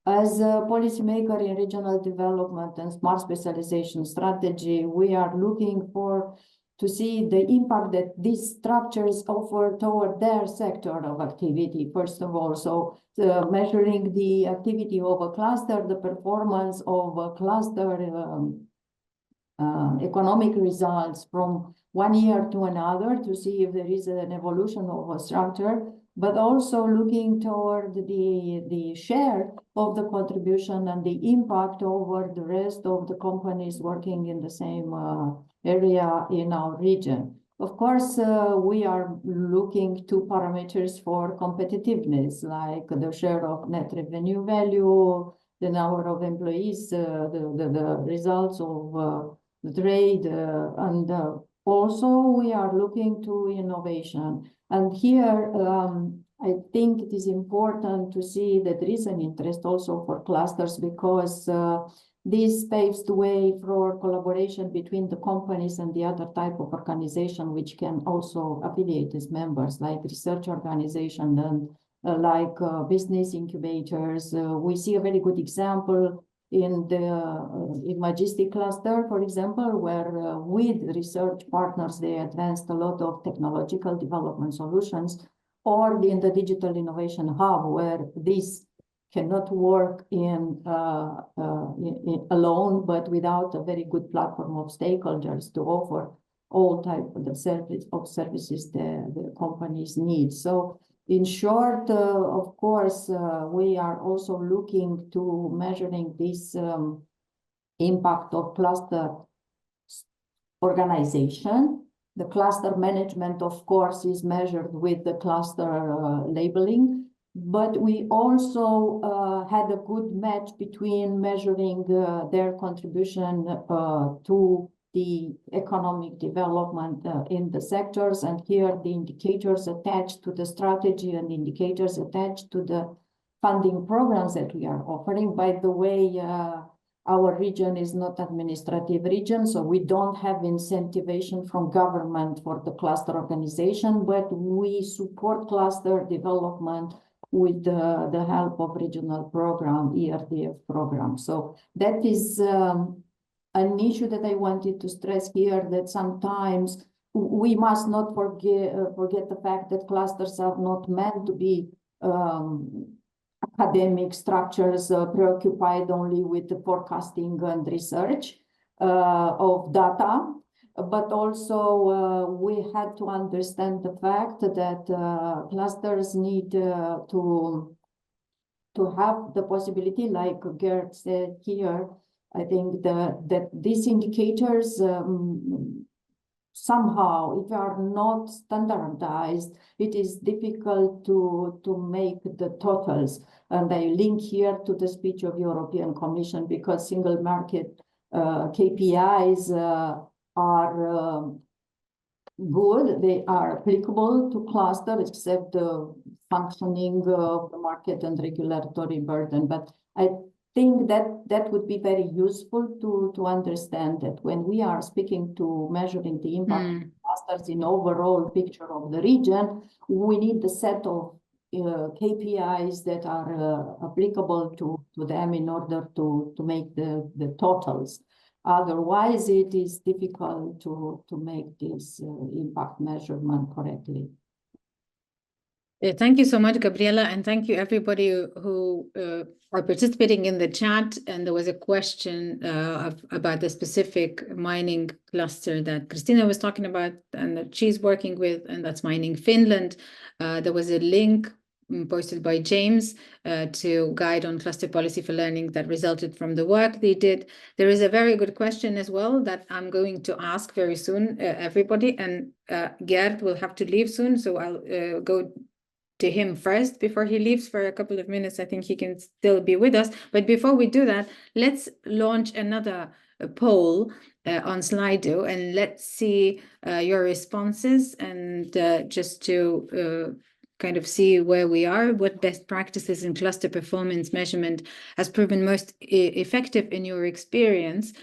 As a policymaker in regional development and smart specialization strategy, we are looking to see the impact that these structures offer toward their sector of activity, first of all. So measuring the activity of a cluster, the performance of a cluster, economic results from one year to another to see if there is an evolution of a structure, but also looking toward the share of the contribution and the impact over the rest of the companies working in the same area in our region. Of course, we are looking to parameters for competitiveness, like the share of net revenue value, the number of employees, the results of the trade, and also we are looking to innovation. And here, I think it is important to see that there is an interest also for clusters, because this paves the way for collaboration between the companies and the other type of organization which can also affiliate as members, like research organization and like business incubators. We see a very good example in the imagistic cluster, for example, where with research partners, they advanced a lot of technological development solutions, or in the digital innovation hub, where this cannot work in alone, but without a very good platform of stakeholders to offer all types of services the companies need. So in short, of course, we are also looking to measuring this impact of cluster organization. The cluster management, of course, is measured with the cluster labeling, but we also had a good match between measuring their contribution to the economic development in the sectors, and here the indicators attached to the strategy and indicators attached to the funding programs that we are offering. By the way, our region is not administrative region, so we don't have incentivization from government for the cluster organization, but we support cluster development with the help of regional program, ERDF program. So that is an issue that I wanted to stress here, that sometimes we must not forget the fact that clusters are not meant to be academic structures preoccupied only with the forecasting and research of data, but also we had to understand the fact that clusters need to have the possibility, like Gerd said here. I think that these indicators somehow, if they are not standardized, it is difficult to make the totals. And I link here to the speech of European Commission, because single market KPIs are good. They are applicable to clusters, except the functioning of the market and regulatory burden. But I think that would be very useful to understand that when we are speaking to measuring the impact of clusters in overall picture of the region, we need the set of KPIs that are applicable to them in order to make the totals. Otherwise, it is difficult to make this impact measurement correctly.
Thank you so much, Gabriela, and thank you everybody who are participating in the chat. And there was a question about the specific mining cluster that Christina was talking about and that she's working with, and that's Mining Finland. There was a link posted by James to guide on cluster policy for learning that resulted from the work they did. There is a very good question as well that I'm going to ask very soon, everybody, and Gerd will have to leave soon, so I'll go to him first before he leaves for a couple of minutes. I think he can still be with us. But before we do that, let's launch another poll on Slido, and let's see your responses, and just to kind of see where we are, what best practices in cluster performance measurement has proven most effective in your experience.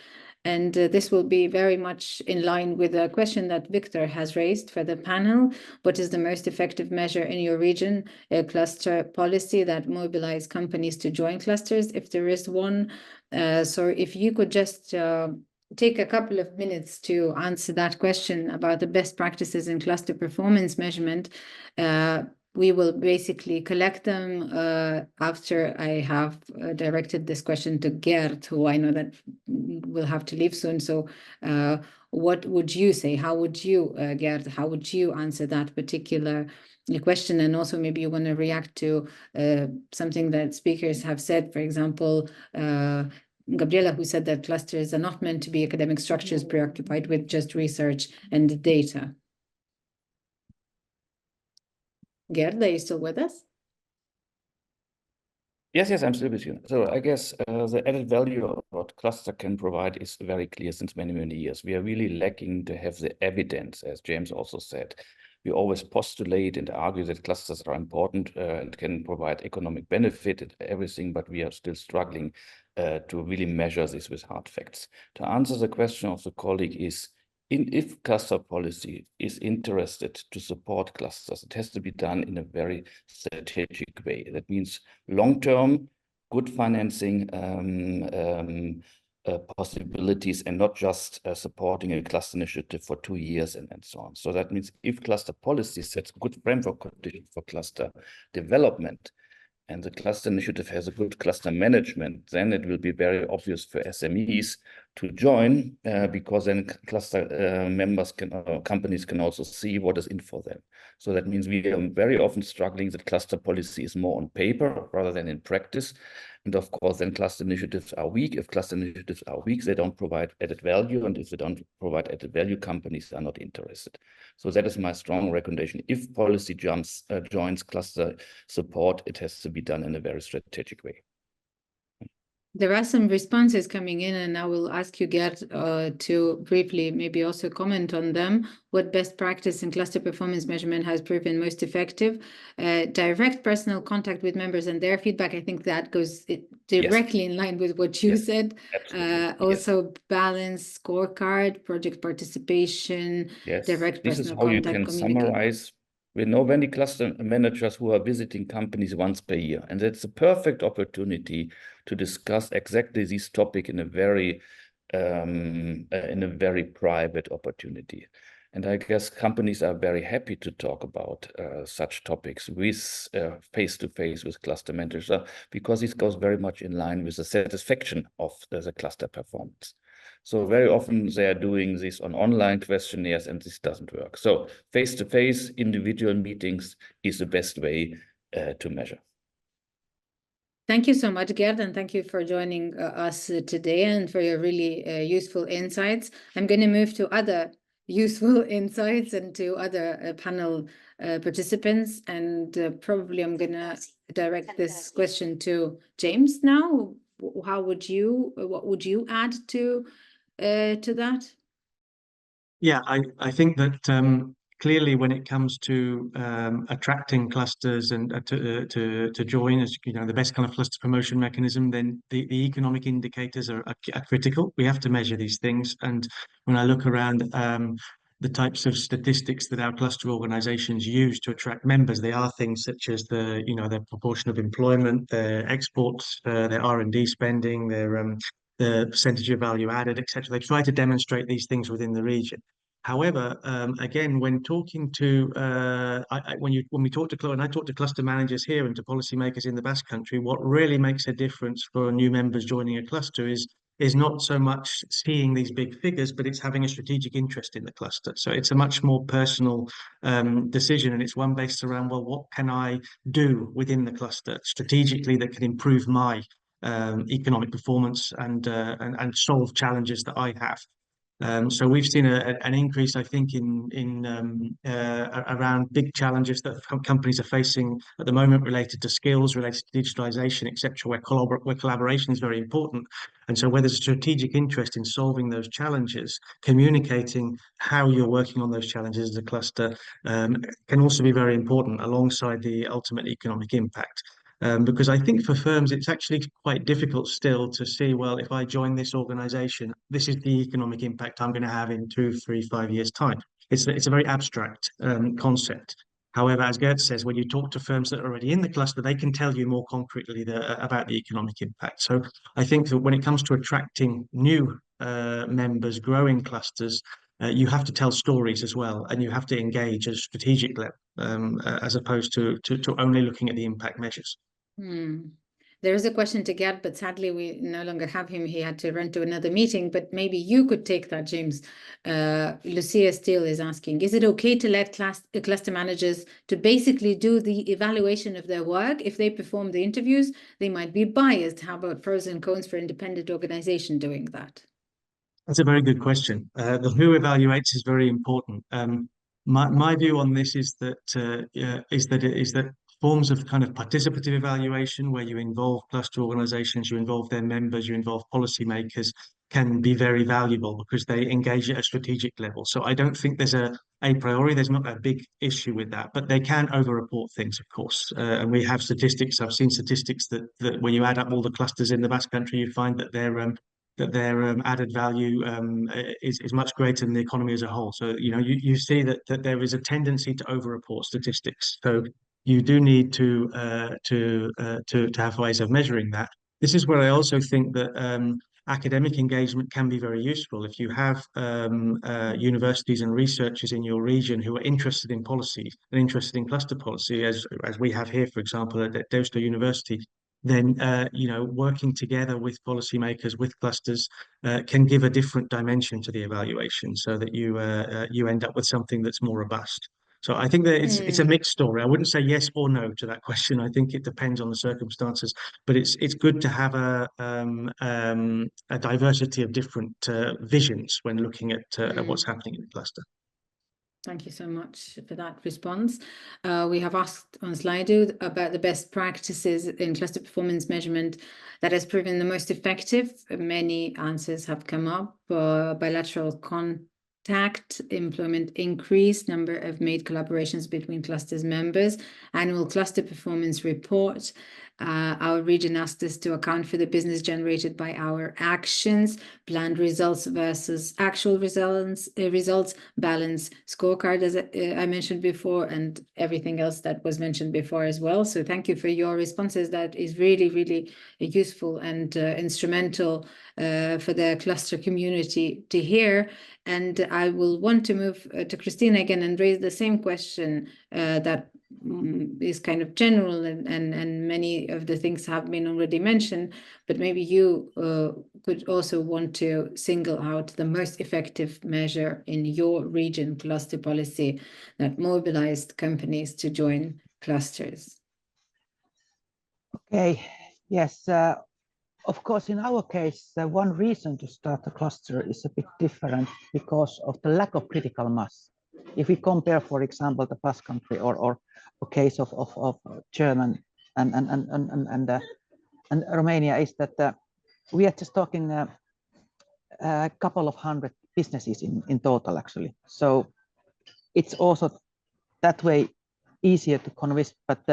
And this will be very much in line with a question that Victor has raised for the panel. What is the most effective measure in your region, a cluster policy that mobilize companies to join clusters, if there is one? So if you could just take a couple of minutes to answer that question about the best practices in cluster performance measurement. We will basically collect them after I have directed this question to Gerd, who I know that will have to leave soon. So what would you say? How would you, Gerd, how would you answer that particular question? And also maybe you want to react to something that speakers have said, for example, Gabriela, who said that clusters are not meant to be academic structures preoccupied with just research and data. Gerd, are you still with us?
Yes, I'm still with you. So I guess the added value of what cluster can provide is very clear since many, many years. We are really lacking to have the evidence, as James also said. We always postulate and argue that clusters are important and can provide economic benefit and everything, but we are still struggling to really measure this with hard facts. To answer the question of the colleague is, if cluster policy is interested to support clusters, it has to be done in a very strategic way. That means long-term, good financing possibilities, and not just supporting a cluster initiative for 2 years and so on. So that means if cluster policy sets good framework conditions for cluster development, and the cluster initiative has a good cluster management, then it will be very obvious for SMEs to join because then cluster members companies can also see what is in for them. So that means we are very often struggling that cluster policy is more on paper rather than in practice. And of course, then cluster initiatives are weak. If cluster initiatives are weak, they don't provide added value. And if they don't provide added value, companies are not interested. So that is my strong recommendation. If policy joins cluster support, it has to be done in a very strategic way.
There are some responses coming in, and I will ask you, Gerd, to briefly maybe also comment on them. What best practice in cluster performance measurement has proven most effective? Direct personal contact with members and their feedback. I think that goes directly in line with what you said. Also, balanced scorecard, project participation, direct personal contact.
This is how you can summarize. We know many cluster managers who are visiting companies once per year, and that's a perfect opportunity to discuss exactly this topic in a very private opportunity. And I guess companies are very happy to talk about such topics with face-to-face with cluster managers because this goes very much in line with the satisfaction of the cluster performance. So very often they are doing this on online questionnaires, and this doesn't work. So face-to-face individual meetings is the best way to measure.
Thank you so much, Gerd, and thank you for joining us today and for your really useful insights. I'm going to move to other useful insights and to other panel participants, and probably I'm going to direct this question to James now. What would you add to that?
Yeah, I think that clearly when it comes to attracting clusters and to join as the best kind of cluster promotion mechanism, then the economic indicators are critical. We have to measure these things, and when I look around the types of statistics that our cluster organizations use to attract members, they are things such as their proportion of employment, their exports, their R&D spending, their the percentage of value added, etc. They try to demonstrate these things within the region. However, again, when talking to when we talk to, and I talk to cluster managers here and to policymakers in the Basque Country, what really makes a difference for new members joining a cluster is not so much seeing these big figures, but it's having a strategic interest in the cluster. So it's a much more personal decision, and it's one based around, well, what can I do within the cluster strategically that can improve my economic performance and solve challenges that I have. So we've seen an increase, I think, around big challenges that companies are facing at the moment related to skills, related to digitalization, etc., where collaboration is very important. And so where there's a strategic interest in solving those challenges, communicating how you're working on those challenges as a cluster can also be very important alongside the ultimate economic impact. Because I think for firms, it's actually quite difficult still to see, well, if I join this organization, this is the economic impact I'm going to have in 2, 3, 5 years' time. It's a very abstract concept. However, as Gert says, when you talk to firms that are already in the cluster, they can tell you more concretely about the economic impact. So I think that when it comes to attracting new members, growing clusters, you have to tell stories as well, and you have to engage at a strategic level, as opposed to only looking at the impact measures.
There is a question to Gerd, but sadly we no longer have him. He had to run to another meeting, but maybe you could take that, James. Lucia Steele is asking, is it okay to let cluster managers to basically do the evaluation of their work? If they perform the interviews, they might be biased. How about pros and cons for independent organization doing that?
That's a very good question. The who evaluates is very important. My view on this is that forms of kind of participative evaluation, where you involve cluster organizations, you involve their members, you involve policymakers, can be very valuable because they engage at a strategic level. So I don't think there's a priori, there's not a big issue with that, but they can over-report things, of course. And we have statistics. I've seen statistics that when you add up all the clusters in the Basque Country, you find that their added value is much greater than the economy as a whole. So you see that there is a tendency to over-report statistics. So you do need to have ways of measuring that. This is where I also think that academic engagement can be very useful. If you have universities and researchers in your region who are interested in policy and interested in cluster policy, as we have here, for example, at Deusto University, then working together with policymakers, with clusters, can give a different dimension to the evaluation, so that you end up with something that's more robust. So I think that it's a mixed story. I wouldn't say yes or no to that question. I think it depends on the circumstances, but it's good to have a diversity of different visions when looking at what's happening in the cluster.
Thank you so much for that response. We have asked on Slido about the best practices in cluster performance measurement that has proven the most effective. Many answers have come up. Bilateral contact, employment increase, number of made collaborations between clusters members, annual cluster performance report. Our region asked us to account for the business generated by our actions, planned results versus actual results, balance scorecard, as I mentioned before, and everything else that was mentioned before as well. So thank you for your responses. That is really, really useful and instrumental for the cluster community to hear. And I will want to move to Christina again and raise the same question that is kind of general, and many of the things have been already mentioned, but maybe you could also want to single out the most effective measure in your region cluster policy that mobilized companies to join clusters.
Okay, yes. Of course, in our case, one reason to start a cluster is a bit different because of the lack of critical mass. If we compare, for example, the Basque Country or a case of German and Romania, is that we are just talking a couple of hundred businesses in total, actually. So it's also that way easier to convince. But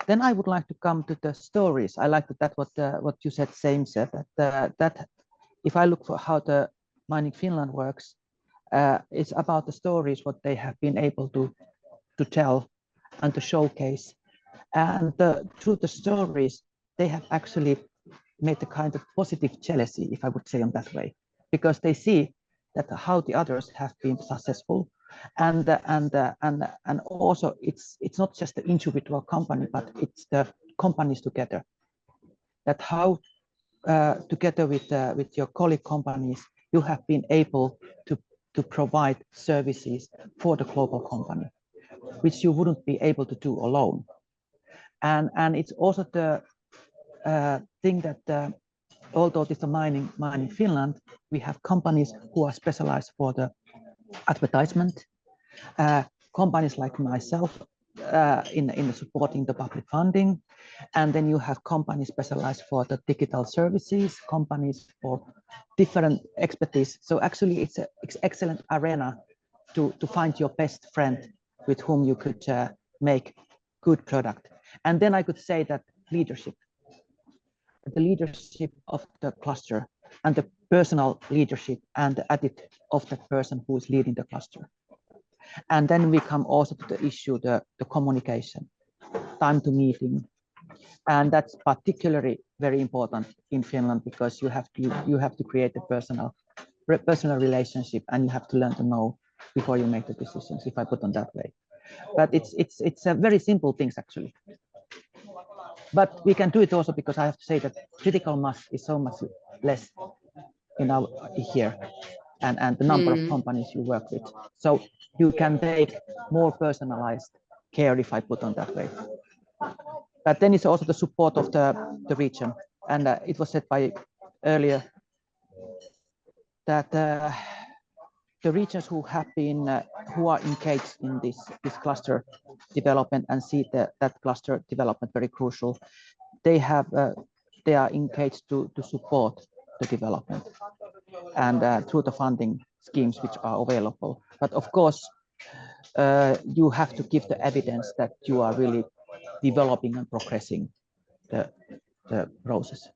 then I would like to come to the stories. I like that what you said, same said, that if I look for how the Mining Finland works, it's about the stories, what they have been able to tell and to showcase. And through the stories, they have actually made a kind of positive jealousy, if I would say on that way, because they see that how the others have been successful, and also it's not just the individual company, but it's the companies together. That how together with your colleague companies, you have been able to provide services for the global company, which you wouldn't be able to do alone. And it's also the thing that although it's a mining Finland, we have companies who are specialized for the advertisement, companies like myself in supporting the public funding, and then you have companies specialized for the digital services, companies for different expertise. So actually it's an excellent arena to find your best friend with whom you could make good product. And then I could say that leadership, the leadership of the cluster, and the personal leadership and the attitude of the person who is leading the cluster. And then we come also to the issue, the communication, time to meeting. And that's particularly very important in Finland, because you have to create a personal relationship, and you have to learn to know before you make the decisions, if I put on that way. But it's a very simple things actually. But we can do it also because I have to say that critical mass is so much less in our here, and the number of companies you work with. So you can take more personalized care, if I put on that way. But then it's also the support of the region. And it was said by earlier that the regions who have been who are engaged in this cluster development and see that cluster development very crucial, they are engaged to support the development and through the funding schemes which are available. But of course, you have to give the evidence that you are really developing and progressing the process.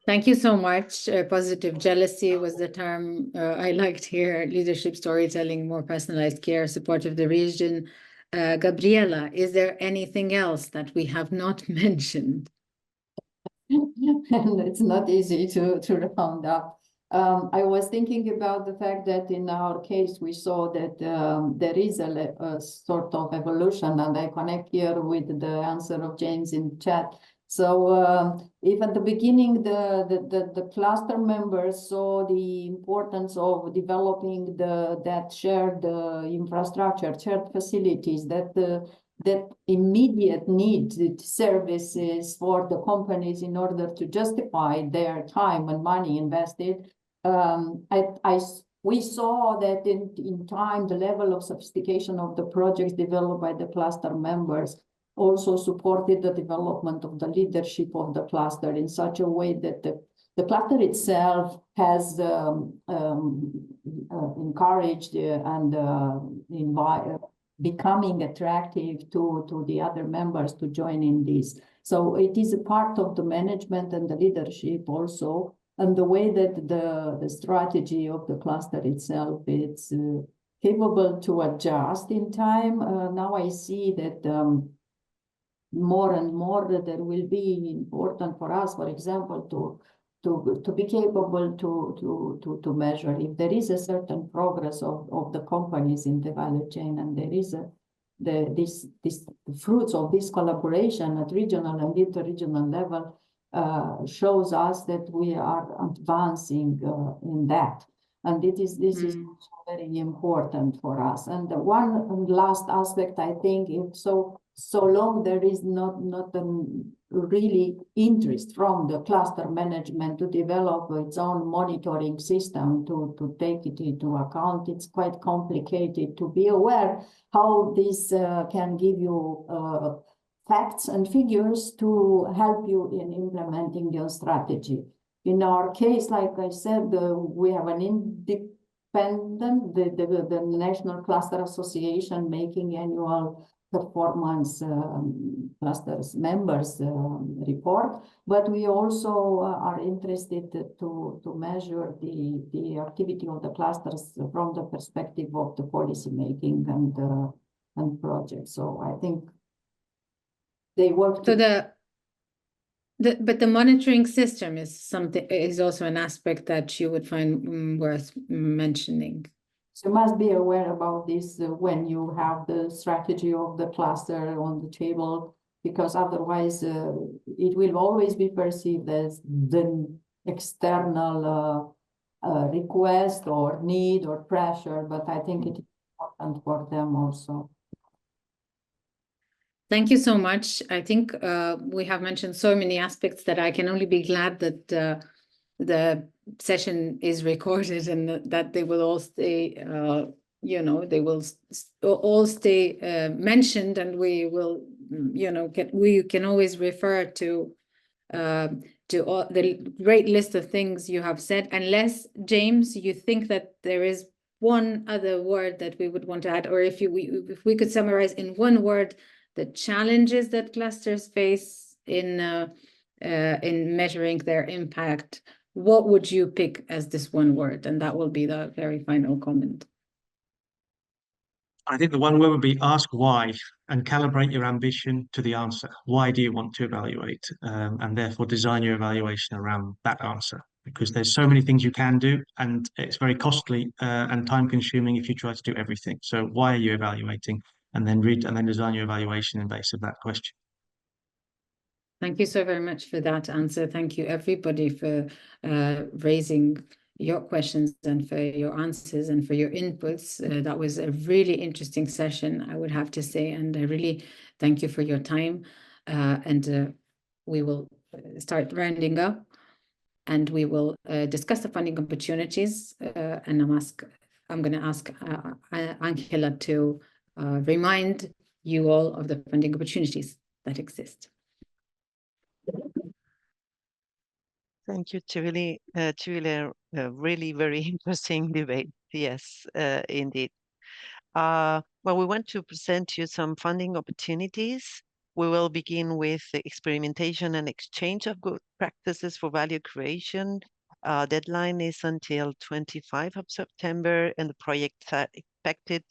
Thank you so much. Positive jealousy was the term I liked here. Leadership storytelling, more personalized care, support of the region. Gabriela, is there anything else that we have not mentioned?
And it's not easy to round up. I was thinking about the fact that in our case, we saw that there is a sort of evolution, and I connect here with the answer of James in chat. So if at the beginning the cluster members saw the importance of developing that shared infrastructure, shared facilities, that immediate needed services for the companies in order to justify their time and money invested, we saw that in time the level of sophistication of the projects developed by the cluster members also supported the development of the leadership of the cluster in such a way that the cluster itself has encouraged and becoming attractive to the other members to join in this. So it is a part of the management and the leadership also, and the way that the strategy of the cluster itself is capable to adjust in time. Now I see that more and more that there will be important for us, for example, to be capable to measure if there is a certain progress of the companies in the value chain, and there is the fruits of this collaboration at regional and inter-regional level shows us that we are advancing in that, and this is also very important for us. And the one last aspect, I think, if so long there is not really interest from the cluster management to develop its own monitoring system to take it into account, it's quite complicated to be aware how this can give you facts and figures to help you in implementing your strategy. In our case, like I said, we have an independent, the National Cluster Association making annual performance clusters members report, but we also are interested to measure the activity of the clusters from the perspective of the policy making and projects. So I think they work
So But the monitoring system is also an aspect that you would find worth mentioning.
So you must be aware about this when you have the strategy of the cluster on the table, because otherwise it will always be perceived as the external request or need or pressure, but I think it is important for them also.
Thank you so much. I think we have mentioned so many aspects that I can only be glad that the session is recorded and that they will all stay, they will all stay mentioned, and we will, we can always refer to all the great list of things you have said, unless, James, you think that there is one other word that we would want to add, or if we could summarize in one word the challenges that clusters face in measuring their impact, what would you pick as this one word? And that will be the very final comment.
I think the one word would be ask why, and calibrate your ambition to the answer. Why do you want to evaluate? And therefore design your evaluation around that answer, because there's so many things you can do, and it's very costly and time consuming if you try to do everything. So why are you evaluating? And then design your evaluation in base of that question.
Thank you so very much for that answer. Thank you everybody for raising your questions and for your answers and for your inputs. That was a really interesting session, I would have to say, and I really thank you for your time. And we will start rounding up, and we will discuss the funding opportunities. And I'm going to ask Angela to remind you all of the funding opportunities that exist.
Thank you, Chivili. Really very interesting debate. Yes, indeed. Well, we want to present you some funding opportunities. We will begin with the experimentation and exchange of good practices for value creation. Deadline is until 25 of September, and the projects are expected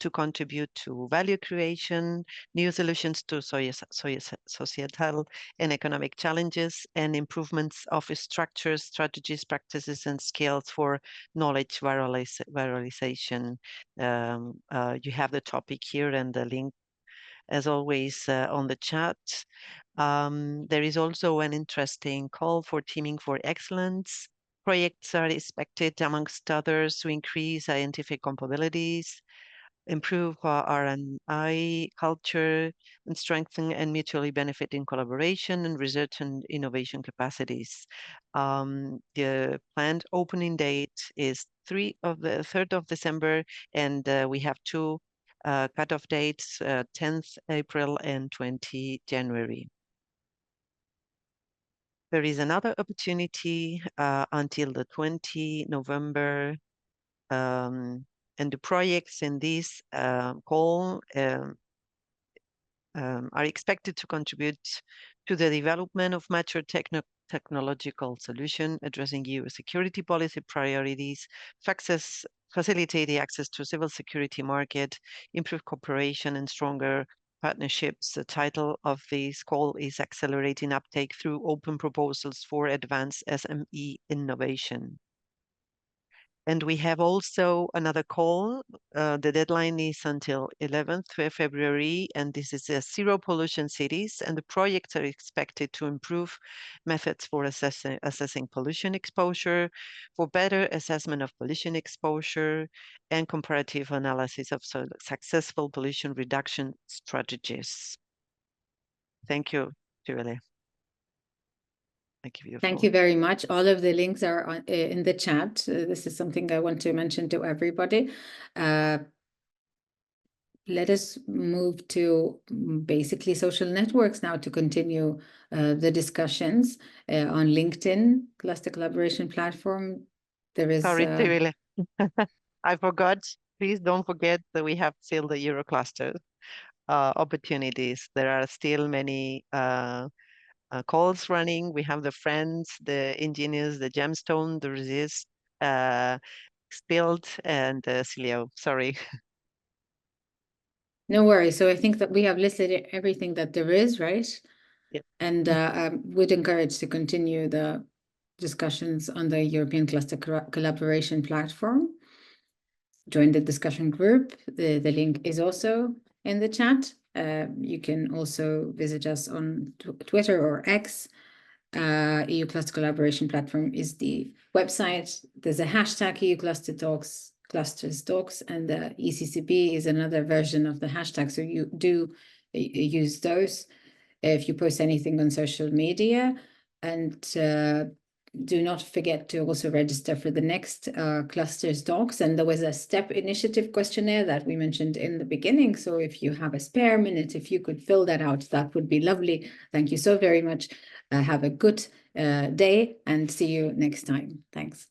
to contribute to value creation, new solutions to societal and economic challenges, and improvements of structures, strategies, practices, and skills for knowledge viralization. You have the topic here and the link, as always, on the chat. There is also an interesting call for teaming for excellence. Projects are expected, amongst others, to increase scientific capabilities, improve R&I culture, and strengthen and mutually benefiting collaboration and research and innovation capacities. The planned opening date is 3rd of December, and we have two cutoff dates, 10th April and 20 January. There is another opportunity until the 20 November, and the projects in this call are expected to contribute to the development of mature technological solution addressing EU security policy priorities, facilitate the access to civil security market, improve cooperation and stronger partnerships. The title of this call is Accelerating Uptake Through Open Proposals for Advanced SME Innovation. And we have also another call. The deadline is until 11th February, and this is zero pollution cities. And the projects are expected to improve methods for assessing pollution exposure, for better assessment of pollution exposure, and comparative analysis of successful pollution reduction strategies. Thank you, Julie.
Thank you very much. All of the links are in the chat. This is something I want to mention to everybody. Let us move to basically social networks now to continue the discussions on LinkedIn, Cluster Collaboration Platform. There is...
Sorry, Cyril. I forgot. Please don't forget that we have still the Eurocluster opportunities. There are still many calls running. We have the friends, the engineers, the gemstone, the resist, spilled, and Cilio. Sorry.
No worries. So I think that we have listed everything that there is, right? And would encourage to continue the discussions on the European Cluster Collaboration Platform. Join the discussion group. The link is also in the chat. You can also visit us on Twitter or X. EU Cluster Collaboration Platform is the website. There's a hashtag EU Cluster Talks, Clusters Talks, and the ECCP is another version of the hashtag. So you do use those if you post anything on social media. And do not forget to also register for the next Clusters Talks. And there was a STEP initiative questionnaire that we mentioned in the beginning. So if you have a spare minute, if you could fill that out, that would be lovely. Thank you so very much. Have a good day and see you next time. Thanks.